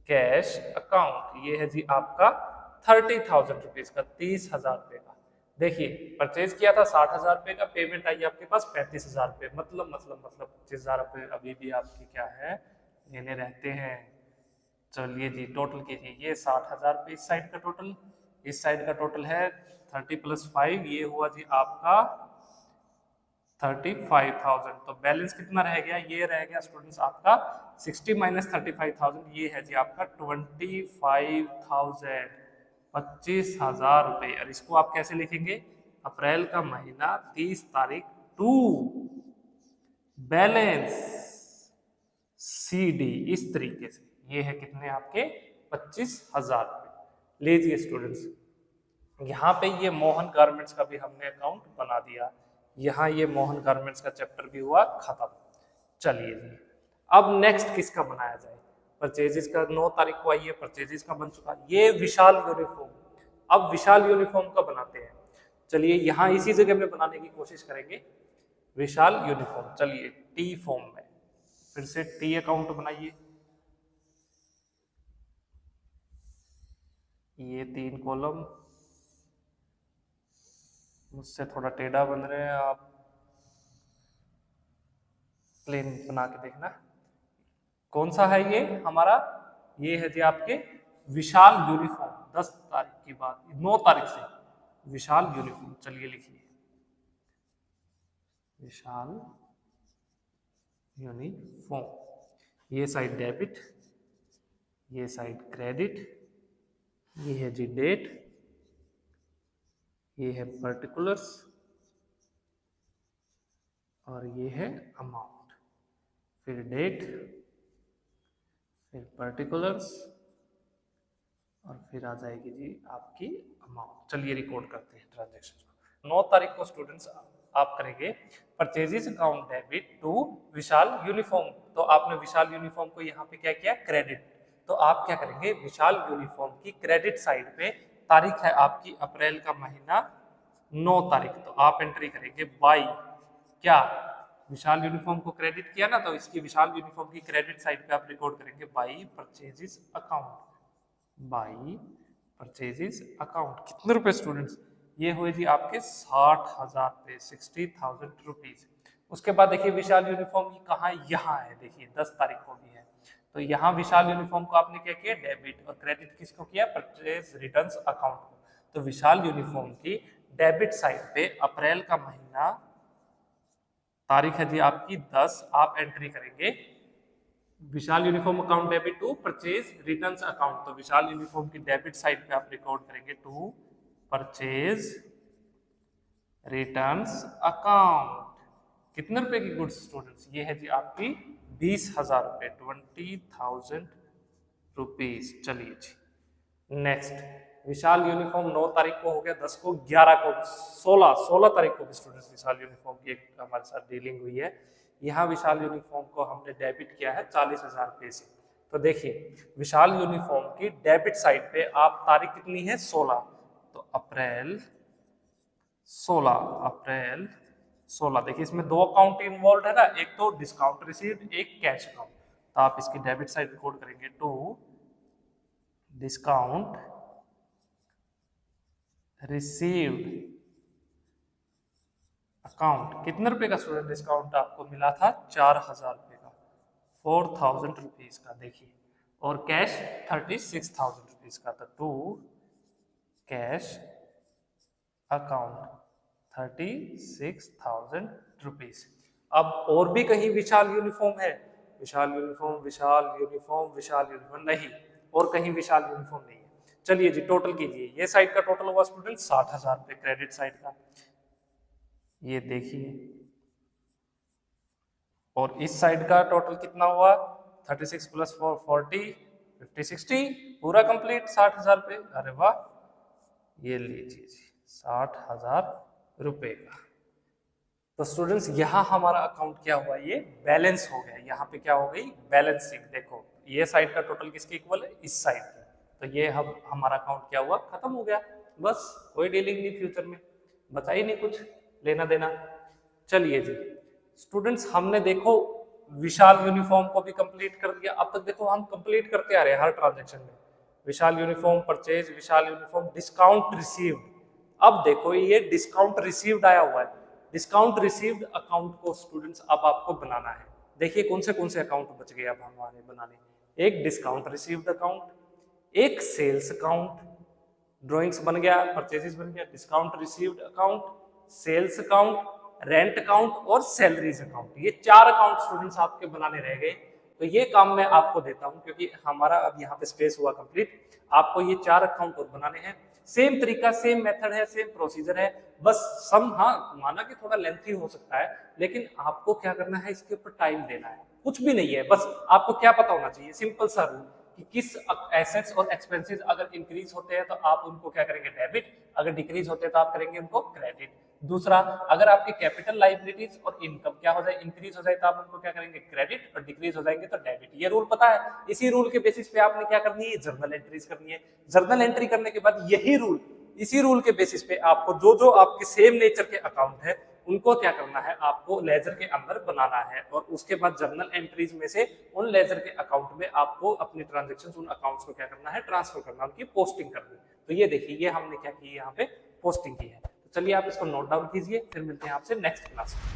कैश अकाउंट, ये है जी आपका 30,000 रुपीज का, 30,000 रुपए का। देखिए परचेज किया था 60,000 रुपए का, पेमेंट आई आपके पास 35,000 रुपए, मतलब 25,000 रुपए अभी भी आपकी क्या है लेने रहते हैं। चलिए जी टोटल कीजिए, ये 60,000 रुपए इस साइड का टोटल, इस साइड का टोटल है 30 + 5, ये हुआ जी आपका 35,000। तो बैलेंस कितना रह गया? ये रह गया स्टूडेंट्स आपका 60 - 35,000, ये है जी आपका 25,000, 25,000 रुपए। और इसको आप कैसे लिखेंगे? अप्रैल का महीना 30 तारीख टू बैलेंस CD, इस तरीके से। ये है कितने आपके 25,000 रुपए। लीजिए स्टूडेंट्स यहाँ पे ये मोहन गारमेंट्स का भी हमने अकाउंट बना दिया, यहाँ ये मोहन गारमेंट्स का चैप्टर भी हुआ खत्म। चलिए जी अब नेक्स्ट किसका बनाया जाए? परचेजेस का 9 तारीख को आइए, परचेजेस का बन चुका, ये विशाल यूनिफॉर्म। अब विशाल यूनिफॉर्म का बनाते हैं। चलिए यहाँ इसी जगह में बनाने की कोशिश करेंगे विशाल यूनिफॉर्म। चलिए टी फॉर्म में फिर से टी अकाउंट बनाइए। ये 3 कॉलम, मुझसे थोड़ा टेढ़ा बन रहे हैं आप, प्लेन बना के देखना। कौन सा है ये हमारा? ये है जी आपके विशाल यूनिफॉर्म। 10 तारीख की बात, 9 तारीख से विशाल यूनिफॉर्म। चलिए लिखिए विशाल यूनिफॉर्म। ये साइड डेबिट, ये साइड क्रेडिट, ये है जी डेट, ये है पर्टिकुलर्स और ये है अमाउंट। फिर डेट, फिर पर्टिकुलर्स और फिर आ जाएगी जी आपकी अमाउंट। चलिए रिकॉर्ड करते हैं ट्रांजैक्शन। 9 तारीख को स्टूडेंट्स आप करेंगे purchases account debit to Vishal uniform. तो आपने विशाल यूनिफॉर्म को यहाँ पे क्या किया? क्रेडिट। तो आप क्या करेंगे? विशाल यूनिफॉर्म की क्रेडिट साइड पे तारीख है आपकी अप्रैल का महीना 9 तारीख, तो आप एंट्री करेंगे बाई क्या? विशाल यूनिफॉर्म को क्रेडिट किया ना, तो इसकी विशाल यूनिफॉर्म की क्रेडिट साइड पे आप रिकॉर्ड करेंगे by purchases account. By purchases account कितने रुपए स्टूडेंट्स? ये हुए जी आपके 60,000 रुपए, 60,000 रुपीज। उसके बाद देखिए विशाल यूनिफॉर्म की कहाँ? यहाँ है, देखिए 10 तारीख को भी है। तो यहाँ विशाल यूनिफॉर्म को आपने क्या किया? डेबिट। और क्रेडिट किसको किया? परचेज रिटर्न्स अकाउंट को। तो विशाल यूनिफॉर्म की डेबिट साइड पे अप्रैल का महीना तारीख है जी आपकी 10, आप एंट्री करेंगे Vishal uniform account debit to purchase returns account. तो विशाल यूनिफॉर्म की डेबिट साइड पे आप रिकॉर्ड करेंगे टू परचेज रिटर्न्स अकाउंट। कितने रुपए की गुड्स स्टूडेंट्स? ये है जी आपकी 20,000 रुपए, 20,000 रुपीज। चलिए जी नेक्स्ट विशाल यूनिफॉर्म 9 तारीख को हो गया, 10 को, 11 को, 16 तारीख को भी स्टूडेंट्स विशाल यूनिफॉर्म की एक हमारे साथ डीलिंग हुई है। यहाँ विशाल यूनिफॉर्म को हमने डेबिट किया है 40,000 रुपए से। तो देखिए विशाल यूनिफॉर्म की डेबिट साइड पे आप तारीख कितनी है? 16, तो अप्रैल 16। देखिए इसमें 2 अकाउंट इन्वॉल्व है ना, एक तो डिस्काउंट रिसीव्ड, एक कैश अकाउंट। तो आप इसकी डेबिट साइड रिकॉर्ड करेंगे टू डिस्काउंट रिसीव्ड अकाउंट। कितने रुपए का स्टूडेंट डिस्काउंट आपको मिला था? 4,000 रुपए का, 4,000 रुपीज का। देखिए और कैश 36,000 रुपीज का था। To cash account 36,000 rupees. अब और भी कहीं विशाल यूनिफॉर्म है? Vishal uniform, Vishal uniform, Vishal uniform नहीं, और कहीं विशाल यूनिफॉर्म नहीं है। चलिए जी टोटल कीजिए। ये साइड का टोटल हुआ स्टूडेंट 60,000 रुपए क्रेडिट साइड का, ये देखिए, और इस साइड का टोटल कितना हुआ 36 प्लस 4 40 50 60 पूरा कंप्लीट 60,000 पे। अरे वाह, ये लीजिए जी 60,000 रुपए का। तो स्टूडेंट्स यहाँ हमारा अकाउंट क्या हुआ, ये बैलेंस हो गया। यहाँ पे क्या हो गई, बैलेंसिंग। देखो ये साइड का टोटल किसके इक्वल है, इस साइड का। तो ये हम हमारा अकाउंट क्या हुआ, खत्म हो गया। बस कोई डीलिंग नहीं फ्यूचर में, बचा ही नहीं कुछ लेना देना। चलिए जी स्टूडेंट्स, हमने देखो विशाल यूनिफॉर्म को भी कंप्लीट कर दिया। अब तक देखो हम कंप्लीट करते आ रहे हैं हर ट्रांजेक्शन में। विशाल यूनिफॉर्म परचेज, विशाल यूनिफॉर्म डिस्काउंट रिसीव्ड। अब देखो ये डिस्काउंट रिसीव्ड आया हुआ है। डिस्काउंट रिसीव्ड अकाउंट को स्टूडेंट्स अब आपको बनाना है। देखिए कौन से अकाउंट बच गए अब हमारे बनाने। एक डिस्काउंट रिसीव्ड अकाउंट, एक सेल्स अकाउंट, ड्रॉइंग्स बन गया, परचेजेस बन गया, discount received account, sales account, rent account और सैलरीज अकाउंट। ये 4 अकाउंट स्टूडेंट्स आपके बनाने रह गए। तो ये काम मैं आपको देता हूं क्योंकि हमारा अब यहाँ पे स्पेस हुआ कंप्लीट। आपको ये 4 अकाउंट और बनाने हैं। सेम तरीका, सेम मेथड है, सेम प्रोसीजर है। बस सम माना कि थोड़ा लेंथी हो सकता है, लेकिन आपको क्या करना है, इसके ऊपर टाइम देना है। कुछ भी नहीं है, बस आपको क्या पता होना चाहिए, सिंपल सा रूल कि किस एसेट्स और एक्सपेंसेस अगर इंक्रीज होते हैं तो आप उनको क्या करेंगे, डेबिट। अगर डिक्रीज होते हैं तो आप करेंगे उनको क्रेडिट। दूसरा, अगर आपके कैपिटल लाइबिलिटीज और इनकम क्या हो जाए, इंक्रीज हो जाए तो आप उनको क्या करेंगे, क्रेडिट, और डिक्रीज हो जाएंगे तो डेबिट। ये रूल पता है। इसी रूल के बेसिस पे आपने क्या करनी है, जर्नल एंट्रीज करनी है। जर्नल एंट्री करने के बाद यही रूल, इसी रूल के बेसिस पे आपको जो जो आपके सेम नेचर के अकाउंट है उनको क्या करना है, आपको लेजर के अंदर बनाना है। और उसके बाद जर्नल एंट्रीज में से उन लेजर के अकाउंट में आपको अपने ट्रांजेक्शन उन अकाउंट्स को क्या करना है, ट्रांसफर करना, उनकी पोस्टिंग करनी। तो ये देखिए, ये हमने क्या की, यहाँ पे पोस्टिंग की है। तो चलिए आप इसको नोट डाउन कीजिए, फिर मिलते हैं आपसे नेक्स्ट क्लास में।